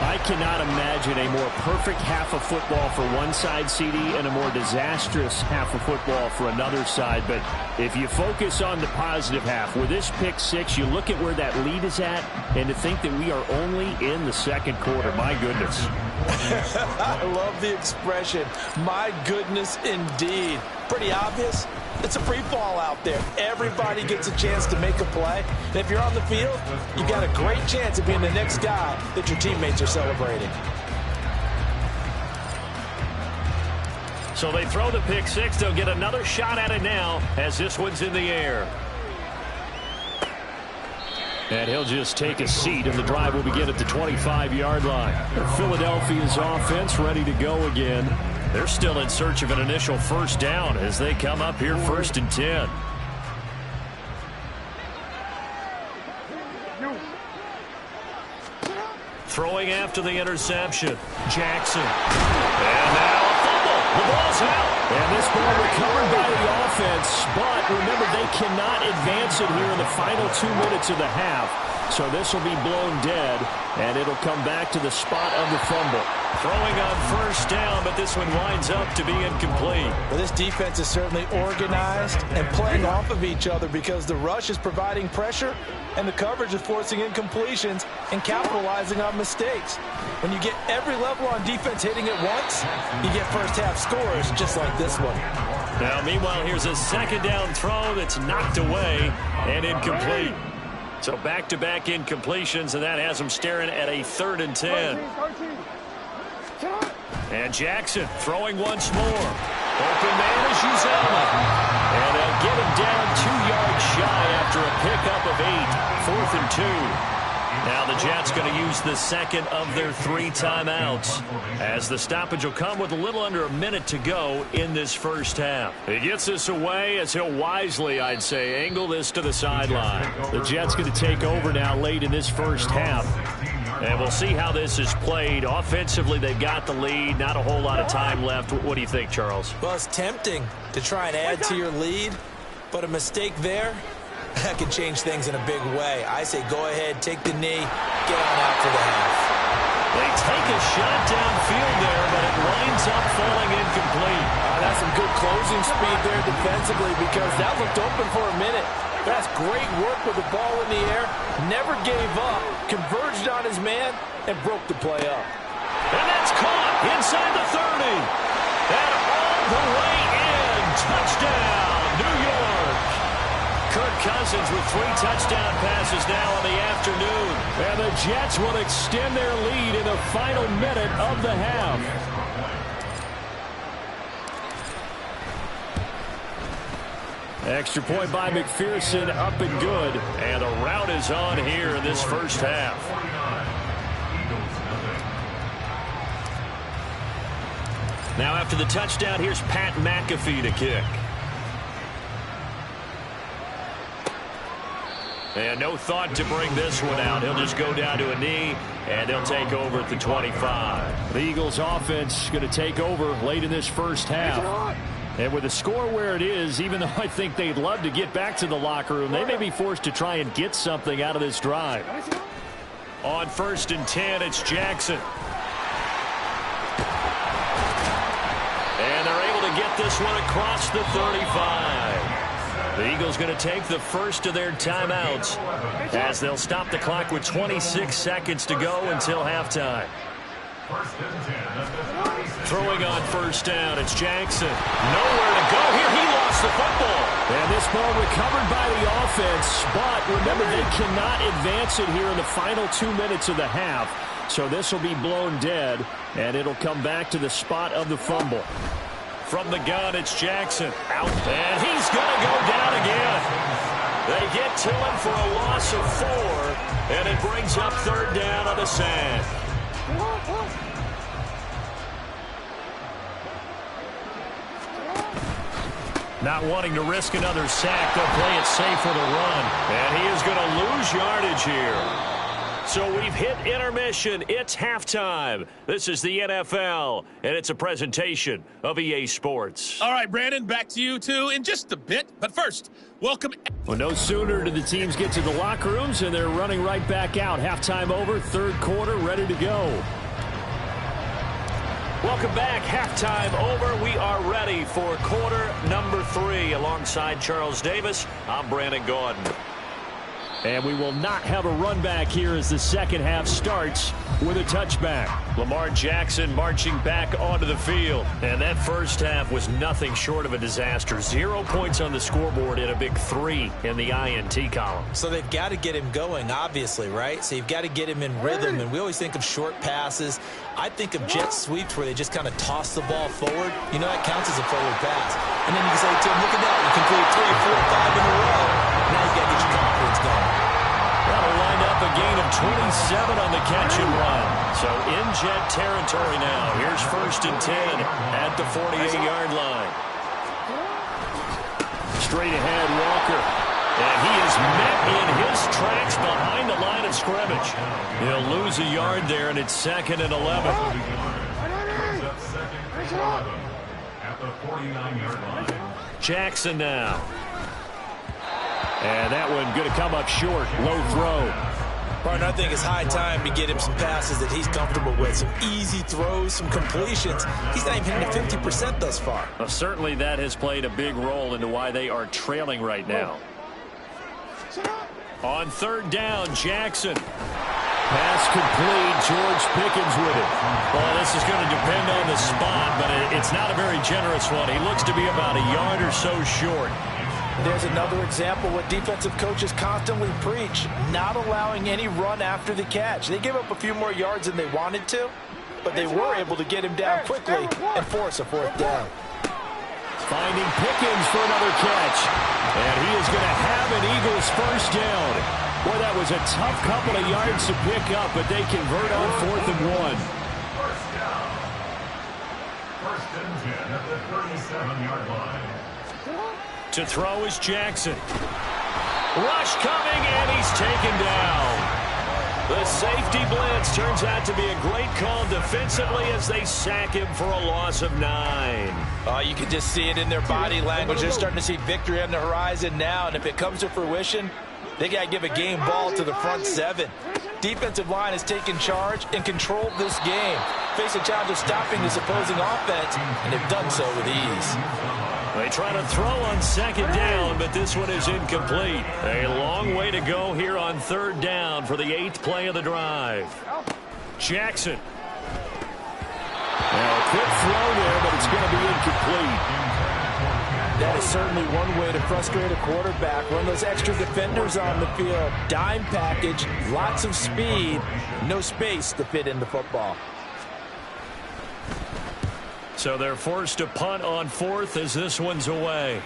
I cannot imagine a more perfect half of football for one side, CD, and a more disastrous half of football for another side. But if you focus on the positive half, with this pick 6, you look at where that lead is at, and to think that we are only in the 2nd quarter. My goodness. I love the expression, my goodness indeed. Pretty obvious. It's a free fall out there. Everybody gets a chance to make a play. And if you're on the field, you got a great chance of being the next guy that your teammates are celebrating. So they throw the pick 6. They'll get another shot at it now as this one's in the air. And he'll just take a seat, and the drive will begin at the 25-yard line. Philadelphia's offense ready to go again. They're still in search of an initial first down as they come up here 1st and 10. Throwing after the interception. Jackson. And now a fumble. The ball's out. And this ball recovered by the offense, but remember, they cannot advance it here in the final 2 minutes of the half. So this will be blown dead, and it'll come back to the spot of the fumble. Throwing on first down, but this one winds up to be incomplete. Well, this defense is certainly organized and playing off of each other because the rush is providing pressure and the coverage is forcing incompletions and capitalizing on mistakes. When you get every level on defense hitting it once, you get first half scores just like this one. Now, meanwhile, here's a second down throw that's knocked away and incomplete. So back-to-back incompletions, and that has them staring at a 3rd and 10. And Jackson throwing once more. Open man is Uzomah. And they'll get him down 2 yards shy after a pickup of 8. 4th and 2. Now the Jets going to use the second of their 3 timeouts as the stoppage will come with a little under a minute to go in this first half. He gets this away as he'll wisely, I'd say, angle this to the sideline. The Jets going to take over now late in this first half. And we'll see how this is played. Offensively, they've got the lead. Not a whole lot of time left. What do you think, Charles? Well, it's tempting to try and add to your lead, but a mistake there, that can change things in a big way. I say go ahead, take the knee, get on out for the half. They take a shot downfield there, but it winds up falling incomplete. That's some good closing speed there defensively because that looked open for a minute. That's great work with the ball in the air. Never gave up, converged on his man, and broke the play up. And that's caught inside the 30. And all the way in. Touchdown, New York. Kirk Cousins with 3 touchdown passes now in the afternoon. And the Jets will extend their lead in the final minute of the half. Extra point by McPherson, up and good. And the rout is on here in this first half. Now after the touchdown, here's Pat McAfee to kick. And no thought to bring this one out. He'll just go down to a knee, and they'll take over at the 25. The Eagles offense going to take over late in this first half. And with the score where it is, even though I think they'd love to get back to the locker room, they may be forced to try and get something out of this drive. On 1st and 10, it's Jackson. And they're able to get this one across the 35. The Eagles going to take the first of their timeouts as they'll stop the clock with 26 seconds to go until halftime. Throwing on 1st down, it's Jackson. Nowhere to go here. He lost the football. And this ball recovered by the offense, but remember they cannot advance it here in the final 2 minutes of the half. So this will be blown dead, and it'll come back to the spot of the fumble. From the gun, it's Jackson. Out, and he's going to go down again. They get to him for a loss of 4, and it brings up 3rd down on the sand. Not wanting to risk another sack, they'll play it safe with a run. And he is going to lose yardage here. So we've hit intermission. It's halftime. This is the NFL, and it's a presentation of EA Sports. All right, Brandon, back to you, too, in just a bit. But first, welcome. Well, no sooner do the teams get to the locker rooms, and they're running right back out. Halftime over, 3rd quarter, ready to go. Welcome back. Halftime over. We are ready for quarter number 3. Alongside Charles Davis, I'm Brandon Gaudin. And we will not have a run back here as the second half starts with a touchback. Lamar Jackson marching back onto the field. And that first half was nothing short of a disaster. 0 points on the scoreboard and a big 3 in the INT column. So they've got to get him going, obviously, right? So you've got to get him in rhythm. And we always think of short passes. I think of jet sweeps where they just kind of toss the ball forward. You know, that counts as a forward pass. And then you can say to him, look at that. You complete 3, 4, 5 in a row. Now you've got to get your confidence going. That'll wind up a gain of 27 on the catch and run. So in jet territory now. Here's 1st and 10 at the 48-yard line. Straight ahead, Walker. And he is met in his tracks behind the line of scrimmage. He'll lose a yard there, and it's 2nd and 11. Jackson now. And that one going to come up short. Low throw. Partner, I think it's high time to get him some passes that he's comfortable with. Some easy throws, some completions. He's not even hitting the 50% thus far. Well, certainly that has played a big role into why they are trailing right now. On 3rd down, Jackson. Pass complete. George Pickens with it. Well, this is going to depend on the spot, but it's not a very generous one. He looks to be about a yard or so short. There's another example what defensive coaches constantly preach, not allowing any run after the catch. They gave up a few more yards than they wanted to, but they were able to get him down quickly and force a 4th down. Finding Pickens for another catch. And he is going to have an Eagles 1st down. Boy, that was a tough couple of yards to pick up, but they convert on 4th and 1. 1st and 10 at the 37-yard line. To throw is Jackson. Rush coming, and he's taken down. The safety blitz turns out to be a great call defensively as they sack him for a loss of 9. You can just see it in their body language. They're starting to see victory on the horizon now, and if it comes to fruition, they got to give a game ball to the front 7. Defensive line has taken charge and controlled this game. Face a challenge of stopping this opposing offense, and they've done so with ease. They try to throw on 2nd down, but this one is incomplete. A long way to go here on 3rd down for the 8th play of the drive. Jackson. Now, a quick throw there, but it's going to be incomplete. That is certainly one way to frustrate a quarterback. Run those extra defenders on the field. Dime package, lots of speed, no space to fit in the football. So they're forced to punt on 4th as this one's away.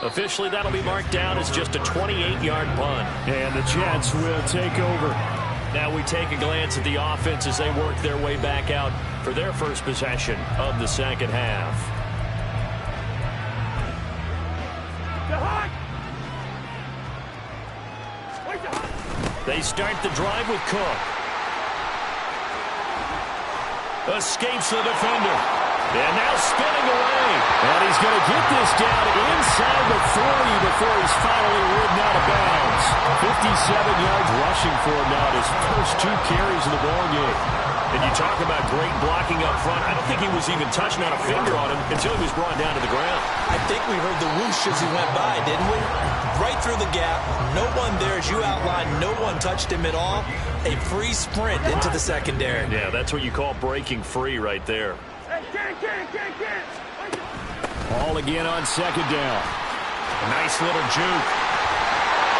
Officially, that'll be marked down as just a 28-yard punt. And the Jets will take over. Now we take a glance at the offense as they work their way back out for their first possession of the 2nd half. They start the drive with Cook. Escapes the defender. And now spinning away. And he's going to get this down inside the 40 before he's finally ridden out of bounds. 57 yards rushing for him now, his first 2 carries in the ballgame. And you talk about great blocking up front. I don't think he was even touching on a finger on him until he was brought down to the ground. I think we heard the whoosh as he went by, didn't we? Right through the gap. No one there, as you outlined. No one touched him at all. A free sprint into the secondary. Yeah, that's what you call breaking free right there. Ball again on 2nd down. A nice little juke.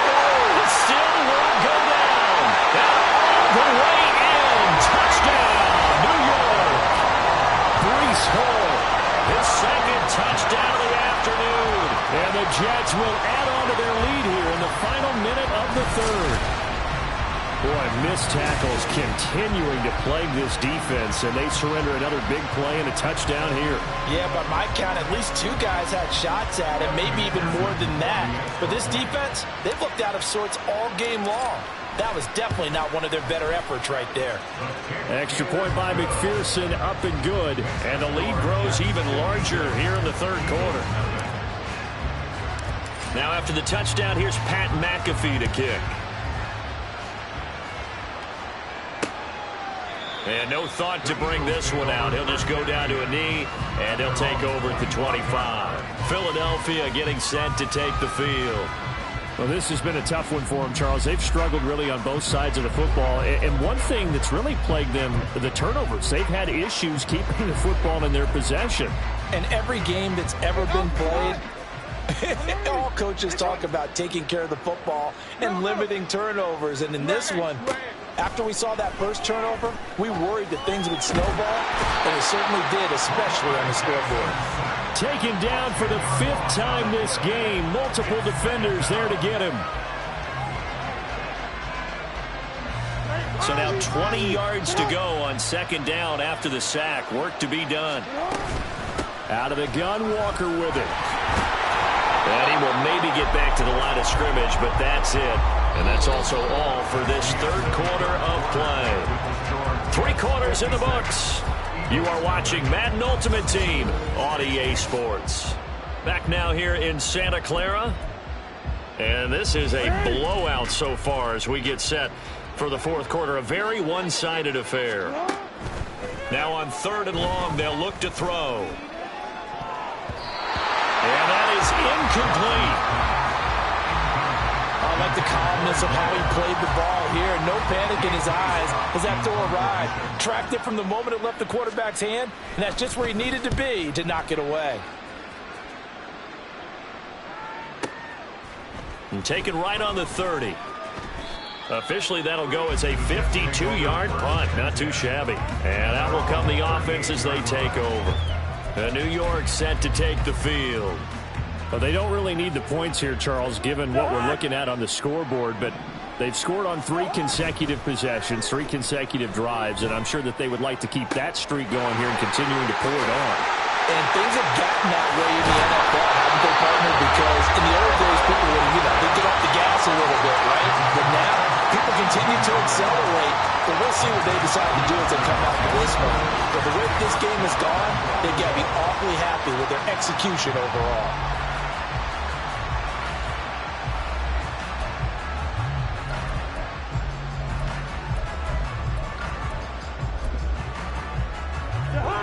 Oh, it still won't go down. All the way in. Touchdown, New York. Breece Hall. His 2nd touchdown of the afternoon. And the Jets will add on to their lead here in the final minute of the 3rd. Boy, missed tackles continuing to plague this defense, and they surrender another big play and a touchdown here. Yeah, by my count, at least 2 guys had shots at it, maybe even more than that. But this defense, they've looked out of sorts all game long. That was definitely not one of their better efforts right there. Extra point by McPherson, up and good. And the lead grows even larger here in the 3rd quarter. Now after the touchdown, here's Pat McAfee to kick. And no thought to bring this one out. He'll just go down to a knee, and he'll take over at the 25. Philadelphia getting set to take the field. Well, this has been a tough one for them, Charles. They've struggled really on both sides of the football. And one thing that's really plagued them, the turnovers. They've had issues keeping the football in their possession. And every game that's ever been played, all coaches talk about taking care of the football and limiting turnovers. And in this one, after we saw that first turnover, we worried that things would snowball, and it certainly did, especially on the scoreboard. Taken down for the 5th time this game. Multiple defenders there to get him. So now 20 yards to go on 2nd down after the sack. Work to be done. Out of the gun, Walker with it. And he will maybe get back to the line of scrimmage, but that's it. And that's also all for this 3rd quarter of play. 3 quarters in the books. You are watching Madden Ultimate Team on EA Sports. Back now here in Santa Clara. And this is a blowout so far as we get set for the 4th quarter. A very one-sided affair. Now on 3rd and long, they'll look to throw. And that is incomplete. I like the calmness of how he played the ball here. No panic in his eyes as that throw arrived. Tracked it from the moment it left the quarterback's hand, and that's just where he needed to be to knock it away. And taken right on the 30. Officially, that'll go as a 52-yard punt. Not too shabby. And out will come the offense as they take over. New York set to take the field. Well, they don't really need the points here, Charles, given what we're looking at on the scoreboard, but they've scored on 3 consecutive possessions, 3 consecutive drives, and I'm sure that they would like to keep that streak going here and continuing to pour it on. And things have gotten that way in the NFL, haven't they, partner? Because in the old days, people would, they get off the gas a little bit, right? But now, people continue to accelerate. But we'll see what they decide to do as they come out of this one. But the way this game has gone, they've got to be awfully happy with their execution overall.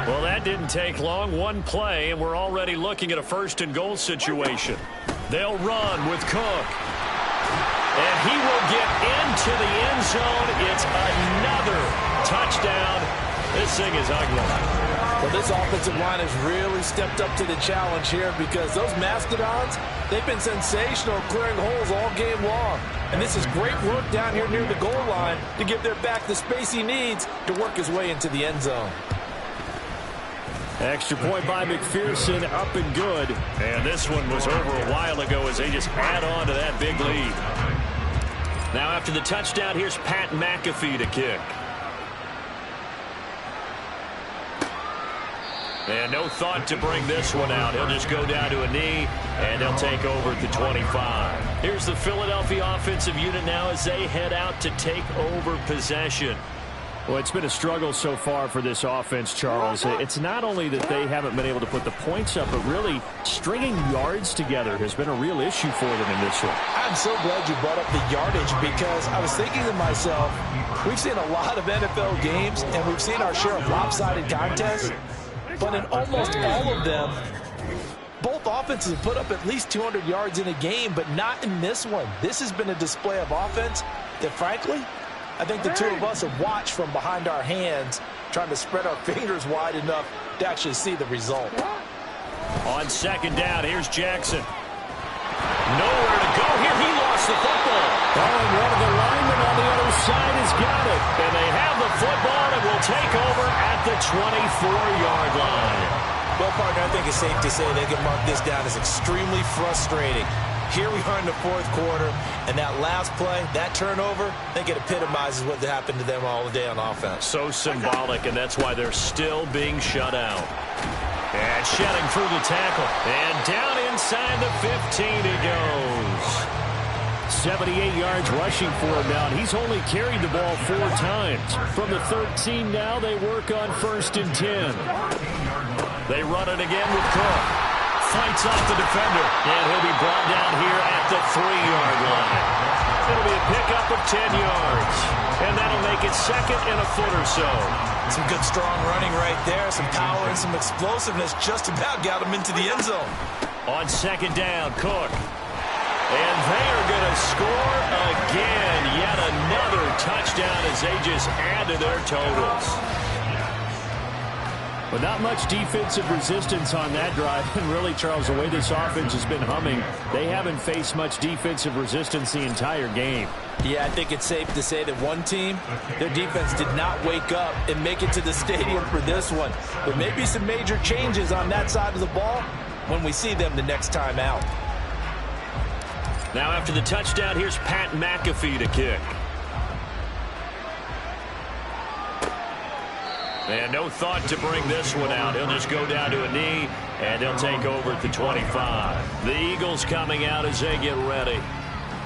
Well, that didn't take long. One play, and we're already looking at a first-and-goal situation. They'll run with Cook. And he will get into the end zone. It's another touchdown. This thing is ugly. Well, this offensive line has really stepped up to the challenge here because those Mastodons, they've been sensational clearing holes all game long. And this is great work down here near the goal line to give their back the space he needs to work his way into the end zone. Extra point by McPherson, up and good. And this one was over a while ago as they just add on to that big lead. Now after the touchdown, here's Pat McAfee to kick. And no thought to bring this one out. He'll just go down to a knee, and they'll take over at the 25. Here's the Philadelphia offensive unit now as they head out to take over possession. Well, it's been a struggle so far for this offense, Charles. It's not only that they haven't been able to put the points up, but really stringing yards together has been a real issue for them in this one. I'm so glad you brought up the yardage because I was thinking to myself, we've seen a lot of NFL games and we've seen our share of lopsided contests, but in almost all of them, both offenses have put up at least 200 yards in a game, but not in this one. This has been a display of offense that, frankly, I think the two of us have watched from behind our hands, trying to spread our fingers wide enough to actually see the result. On second down, here's Jackson. Nowhere to go here. He lost the football. Oh, and one of the linemen on the other side has got it. And they have the football and will take over at the 24-yard line. Well, partner, I think it's safe to say they can mark this down as extremely frustrating. Here we are in the fourth quarter, and that last play, that turnover, I think it epitomizes what happened to them all day on offense. So symbolic, and that's why they're still being shut out. And shedding through the tackle. And down inside the 15 he goes. 78 yards rushing for him now, and he's only carried the ball 4 times. From the 13 now, they work on 1st and 10. They run it again with Cook. Fights off the defender, and he'll be brought down here at the 3-yard line. It'll be a pickup of 10 yards, and that'll make it second and a foot or so. Some good, strong running right there, some power and some explosiveness just about got him into the end zone. On second down, Cook. And they are going to score again. Yet another touchdown as they just add to their totals. But not much defensive resistance on that drive. And really, Charles, the way this offense has been humming, they haven't faced much defensive resistance the entire game. Yeah, I think it's safe to say that one team, their defense did not wake up and make it to the stadium for this one. There may be some major changes on that side of the ball when we see them the next time out. Now after the touchdown, here's Pat McAfee to kick. And no thought to bring this one out. He'll just go down to a knee, and they'll take over at the 25. The Eagles coming out as they get ready.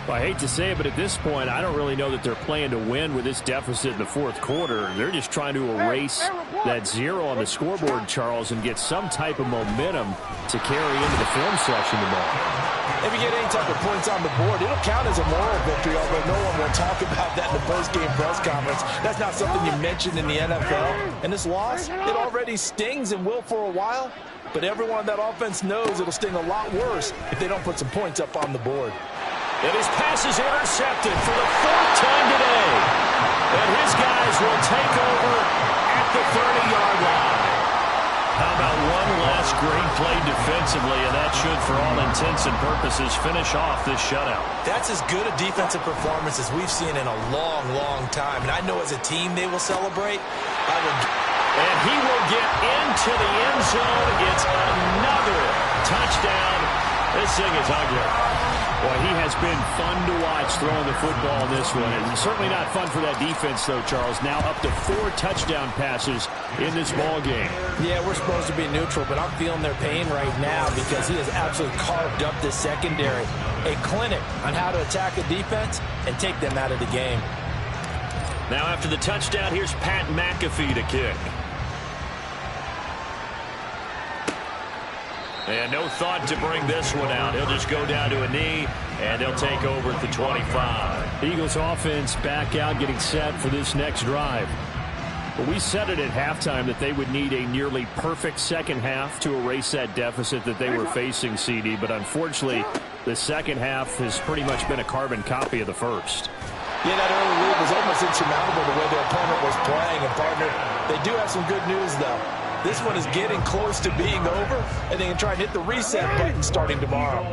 Well, I hate to say it, but at this point, I don't really know that they're playing to win with this deficit in the fourth quarter. They're just trying to erase that 0 on the scoreboard, Charles, and get some type of momentum to carry into the film section tomorrow. If you get any type of points on the board, it'll count as a moral victory, although no one will talk about that in the post-game press conference. That's not something you mentioned in the NFL. And this loss, it already stings and will for a while, but everyone on that offense knows it'll sting a lot worse if they don't put some points up on the board. And his pass is intercepted for the 4th time today. And his guys will take over at the 30-yard line. How about one last great play defensively, and that should, for all intents and purposes, finish off this shutout. That's as good a defensive performance as we've seen in a long, long time. And I know as a team they will celebrate. And he will get into the end zone. It's another touchdown. This thing is ugly. Boy, he has been fun to watch throwing the football in this one. And certainly not fun for that defense, though, Charles. Now up to 4 touchdown passes in this ball game. Yeah, we're supposed to be neutral, but I'm feeling their pain right now because he has absolutely carved up this secondary. A clinic on how to attack a defense and take them out of the game. Now after the touchdown, here's Pat McAfee to kick. And no thought to bring this one out. He'll just go down to a knee, and they'll take over at the 25. Eagles offense back out, getting set for this next drive. But we said it at halftime that they would need a nearly perfect second half to erase that deficit that they were facing, CD. But unfortunately, the second half has pretty much been a carbon copy of the first. Yeah, that early lead was almost insurmountable the way their opponent was playing. And, partner, they do have some good news, though. This one is getting close to being over, and they can try and hit the reset button starting tomorrow.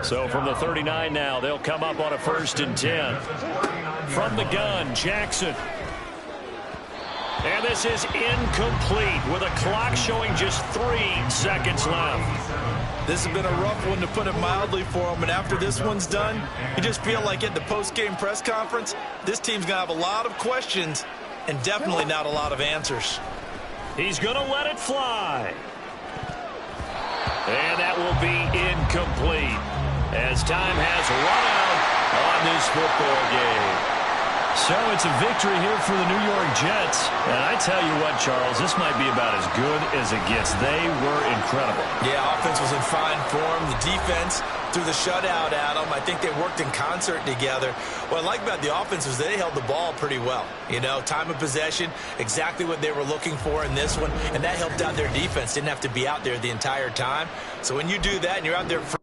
So from the 39 now, they'll come up on a 1st and 10. From the gun, Jackson. And this is incomplete with a clock showing just 3 seconds left. This has been a rough one, to put it mildly, for him. And after this one's done, you just feel like at the post-game press conference, this team's going to have a lot of questions and definitely not a lot of answers. He's going to let it fly. And that will be incomplete as time has run out on this football game. So it's a victory here for the New York Jets. And I tell you what, Charles, this might be about as good as it gets. They were incredible. Yeah, offense was in fine form. The defense threw the shutout at them. I think they worked in concert together. What I like about the offense was they held the ball pretty well. You know, time of possession, exactly what they were looking for in this one, and that helped out their defense. Didn't have to be out there the entire time. So when you do that and you're out there for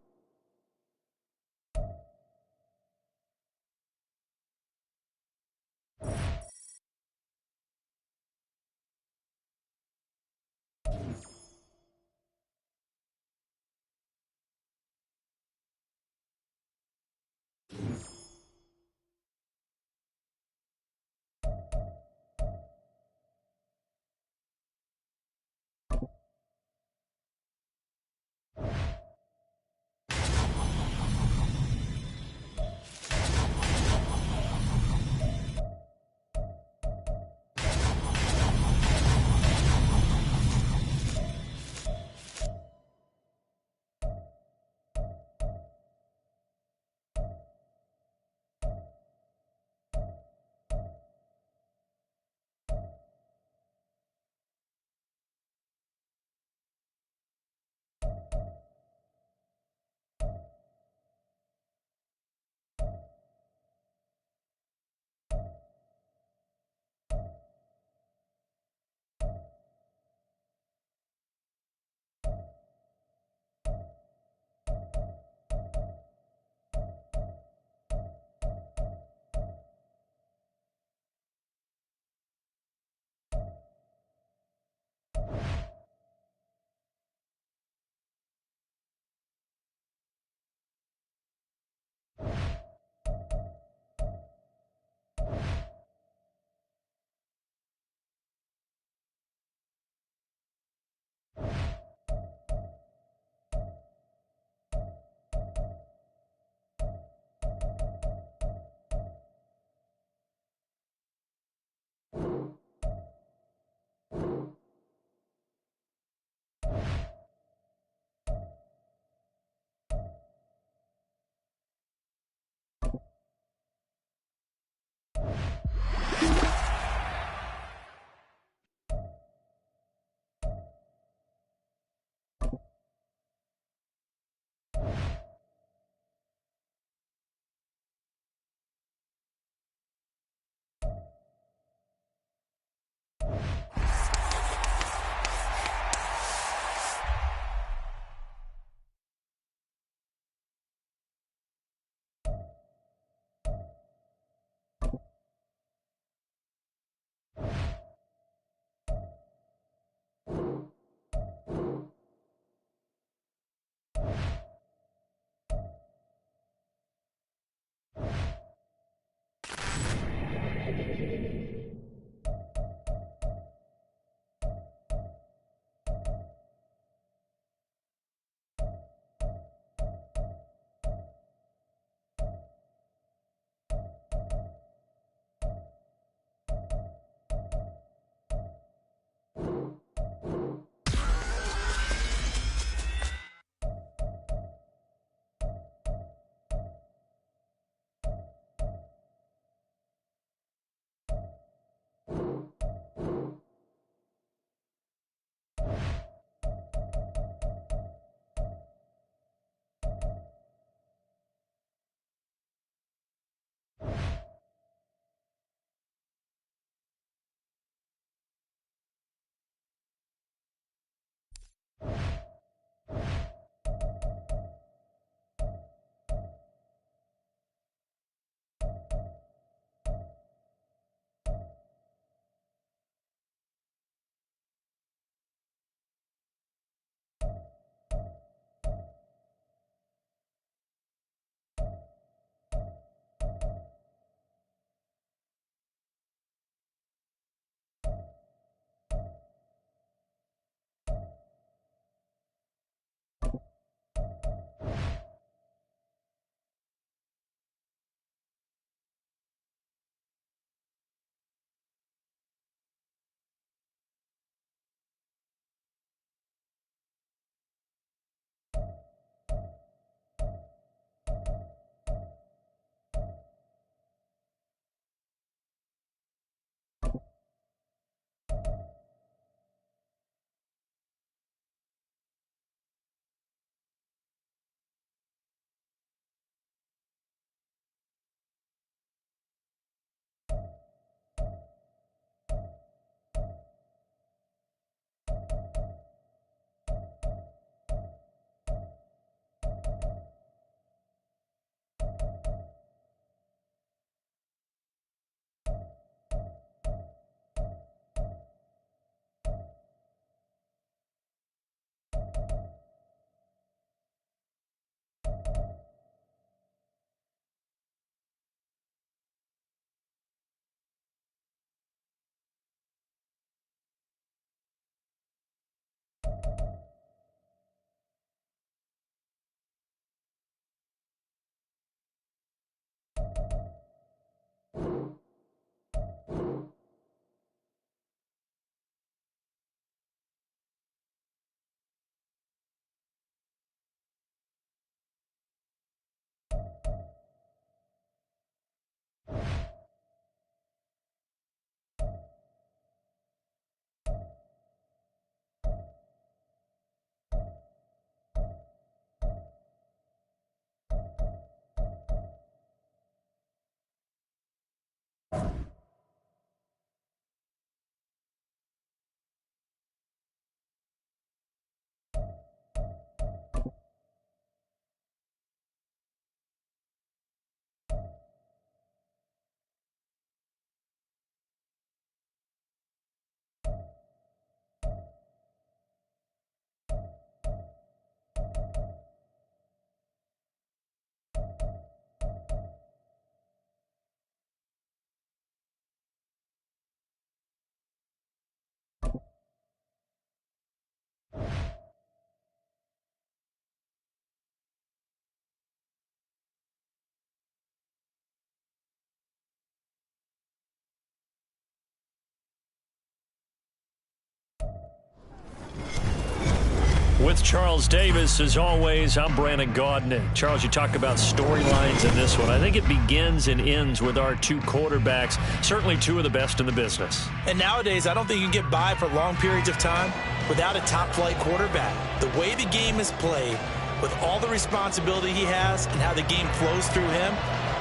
With Charles Davis, as always, I'm Brandon Gaudin. Charles, you talk about storylines in this one. I think it begins and ends with our two quarterbacks, certainly two of the best in the business. And nowadays, I don't think you can get by for long periods of time without a top-flight quarterback. The way the game is played, with all the responsibility he has and how the game flows through him,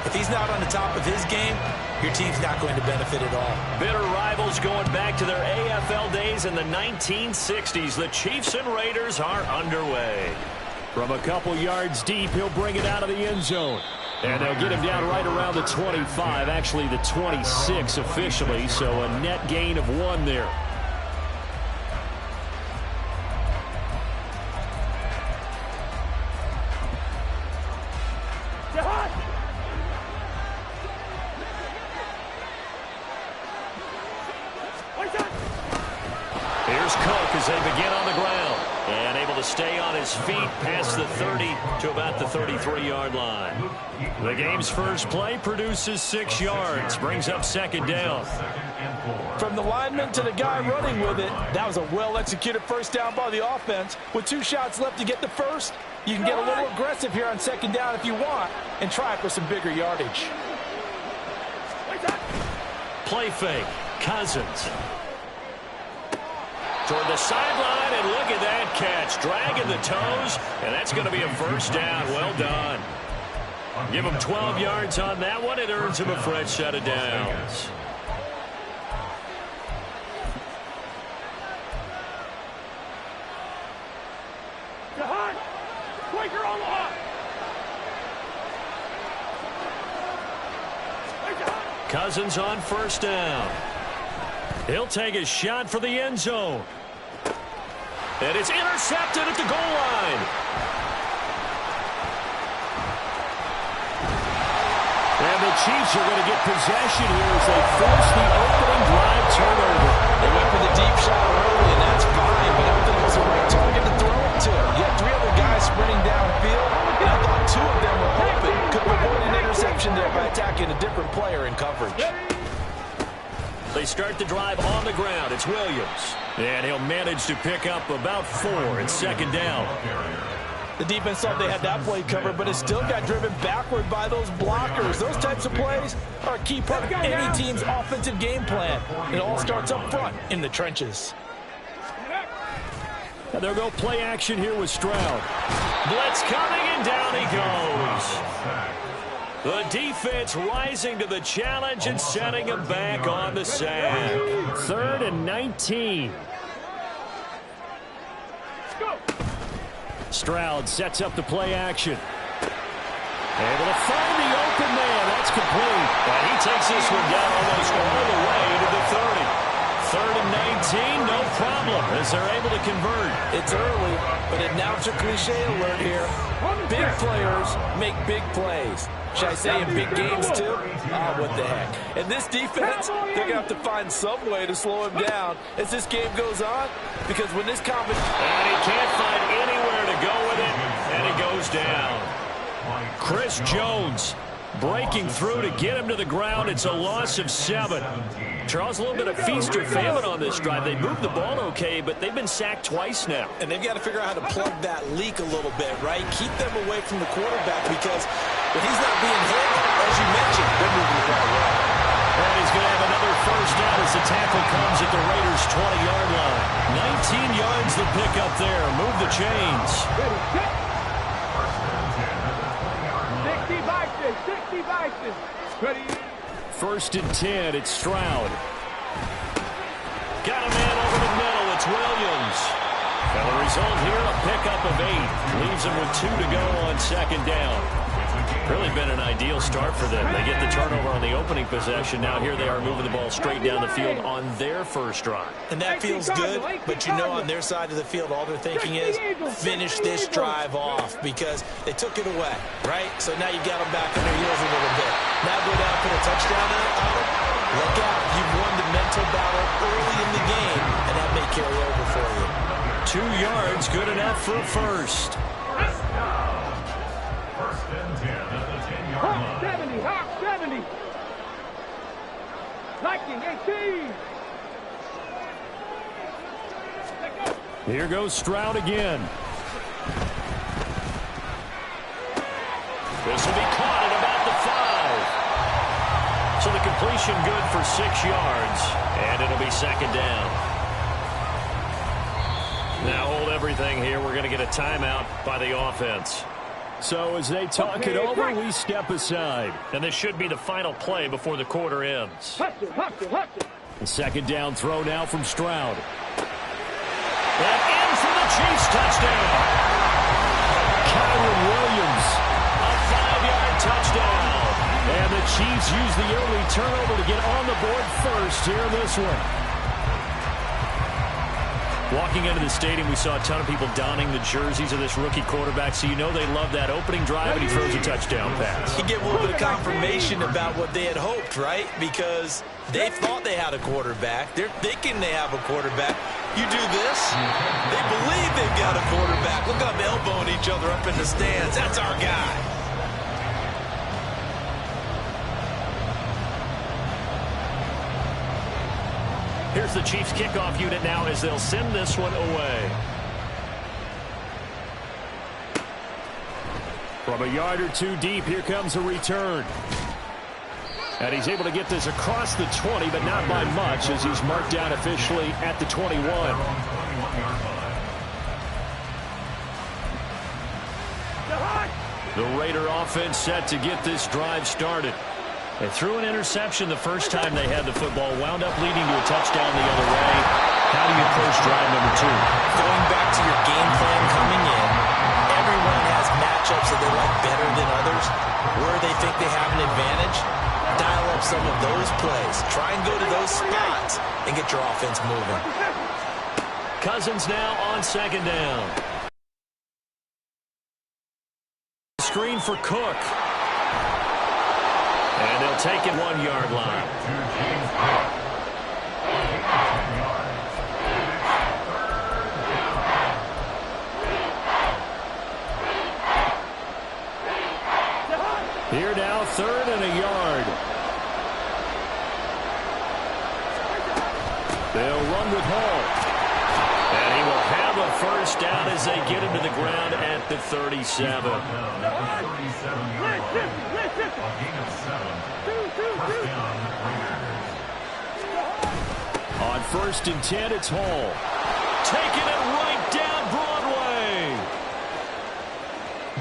if he's not on the top of his game, your team's not going to benefit at all. Bitter rivals going back to their AFL days in the 1960s. The Chiefs and Raiders are underway. From a couple yards deep, he'll bring it out of the end zone. And they'll get him down right around the 25, actually the 26 officially, so a net gain of 1 there. Here's Cook as they begin on the ground. And able to stay on his feet past the 30 to about the 33-yard line. The game's first play produces 6 yards. Brings up second down. From the lineman to the guy running with it, that was a well-executed first down by the offense. With 2 shots left to get the first, you can get a little aggressive here on second down if you want and try for some bigger yardage. Play fake. Cousins. Toward the sideline, and look at that catch. Dragging the toes, and that's going to be a first down. Well done. Give him 12 yards on that one. It earns him a fresh set of downs. Cousins on first down. He'll take a shot for the end zone. And it's intercepted at the goal line. And the Chiefs are going to get possession here as they force the opening drive turnover. They went for the deep shot early, and that's fine, but I don't think it was the right target to throw it to. You had 3 other guys sprinting downfield, and I thought 2 of them were open. Could have avoided an interception there by attacking a different player in coverage. They start the drive on the ground. It's Williams. And he'll manage to pick up about 4 in second down. The defense thought they had that play covered, but it still got driven backward by those blockers. Those types of plays are a key part of any team's offensive game plan. It all starts up front in the trenches. And they'll go play action here with Stroud. Blitz coming, and down he goes. The defense rising to the challenge and setting him back on the sack. 3rd and 19. Stroud sets up the play action. Able to find the open man. That's complete. And he takes this one down almost all the way to the 30. 3rd and 19, no problem, as they're able to convert. It's early, but announcer cliche alert here. Big players make big plays. Should I say in big games, too? What the heck. And this defense, they're going to have to find some way to slow him down as this game goes on. Because when this competition... And he can't find anywhere to go with it, and he goes down. Chris Jones breaking through to get him to the ground. It's a loss of 7. Charles, a little bit of feast or famine on this drive. They moved the ball okay, but they've been sacked twice now. And they've got to figure out how to plug that leak a little bit, right? Keep them away from the quarterback because when he's not being hit, as you mentioned, they're moving the ball well. And he's going to have another first down as the tackle comes at the Raiders' 20-yard line. 19 yards the pickup there. Move the chains. 60 Vikings. Ready. 1st and 10. It's Stroud. Got a man over the middle. It's Williams. And the result here, a pickup of 8. Leaves him with 2 to go on second down. Really been an ideal start for them. They get the turnover on the opening possession. Now here they are moving the ball straight down the field on their first drive. And that feels good, but you know on their side of the field, all they're thinking is finish this drive off because they took it away, right? So now you got them back on their heels a little bit. Now go down, put a touchdown on it. Look out. You've won the mental battle early in the game, and that may carry over for you. 2 yards, good enough for a first. Hawk 70, Hawk 70. Viking 18. Here goes Stroud again. This will be caught at about the 5. So the completion good for 6 yards, and it'll be second down. Now hold everything here. We're going to get a timeout by the offense. So as they talk it over, we step aside. And this should be the final play before the quarter ends. The second down throw now from Stroud. And in for the Chiefs touchdown. Kyren Williams. A 5-yard touchdown. And the Chiefs use the early turnover to get on the board first here in this one. Walking into the stadium, we saw a ton of people donning the jerseys of this rookie quarterback, so you know they love that opening drive, and he throws a touchdown pass. You get a little bit of confirmation about what they had hoped, right? Because they thought they had a quarterback. They're thinking they have a quarterback. You do this, they believe they've got a quarterback. Look up, elbowing each other up in the stands. That's our guy. Here's the Chiefs kickoff unit now as they'll send this one away. From a yard or 2 deep, here comes a return. And he's able to get this across the 20, but not by much as he's marked down officially at the 21. The Raider offense set to get this drive started. They threw an interception the first time they had the football, wound up leading to a touchdown the other way. How do you approach drive number 2? Going back to your game plan coming in, everyone has offense moving. Cousins now on second down. Screen for Cook. And they'll take it 1 yard line. Here now, 3rd and a yard. They'll run with Hall. And he will have a first down as they get him to the ground at the 37. On 1st and 10, it's Hall. Taking it right down Broadway.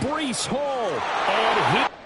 Breece Hall. And he...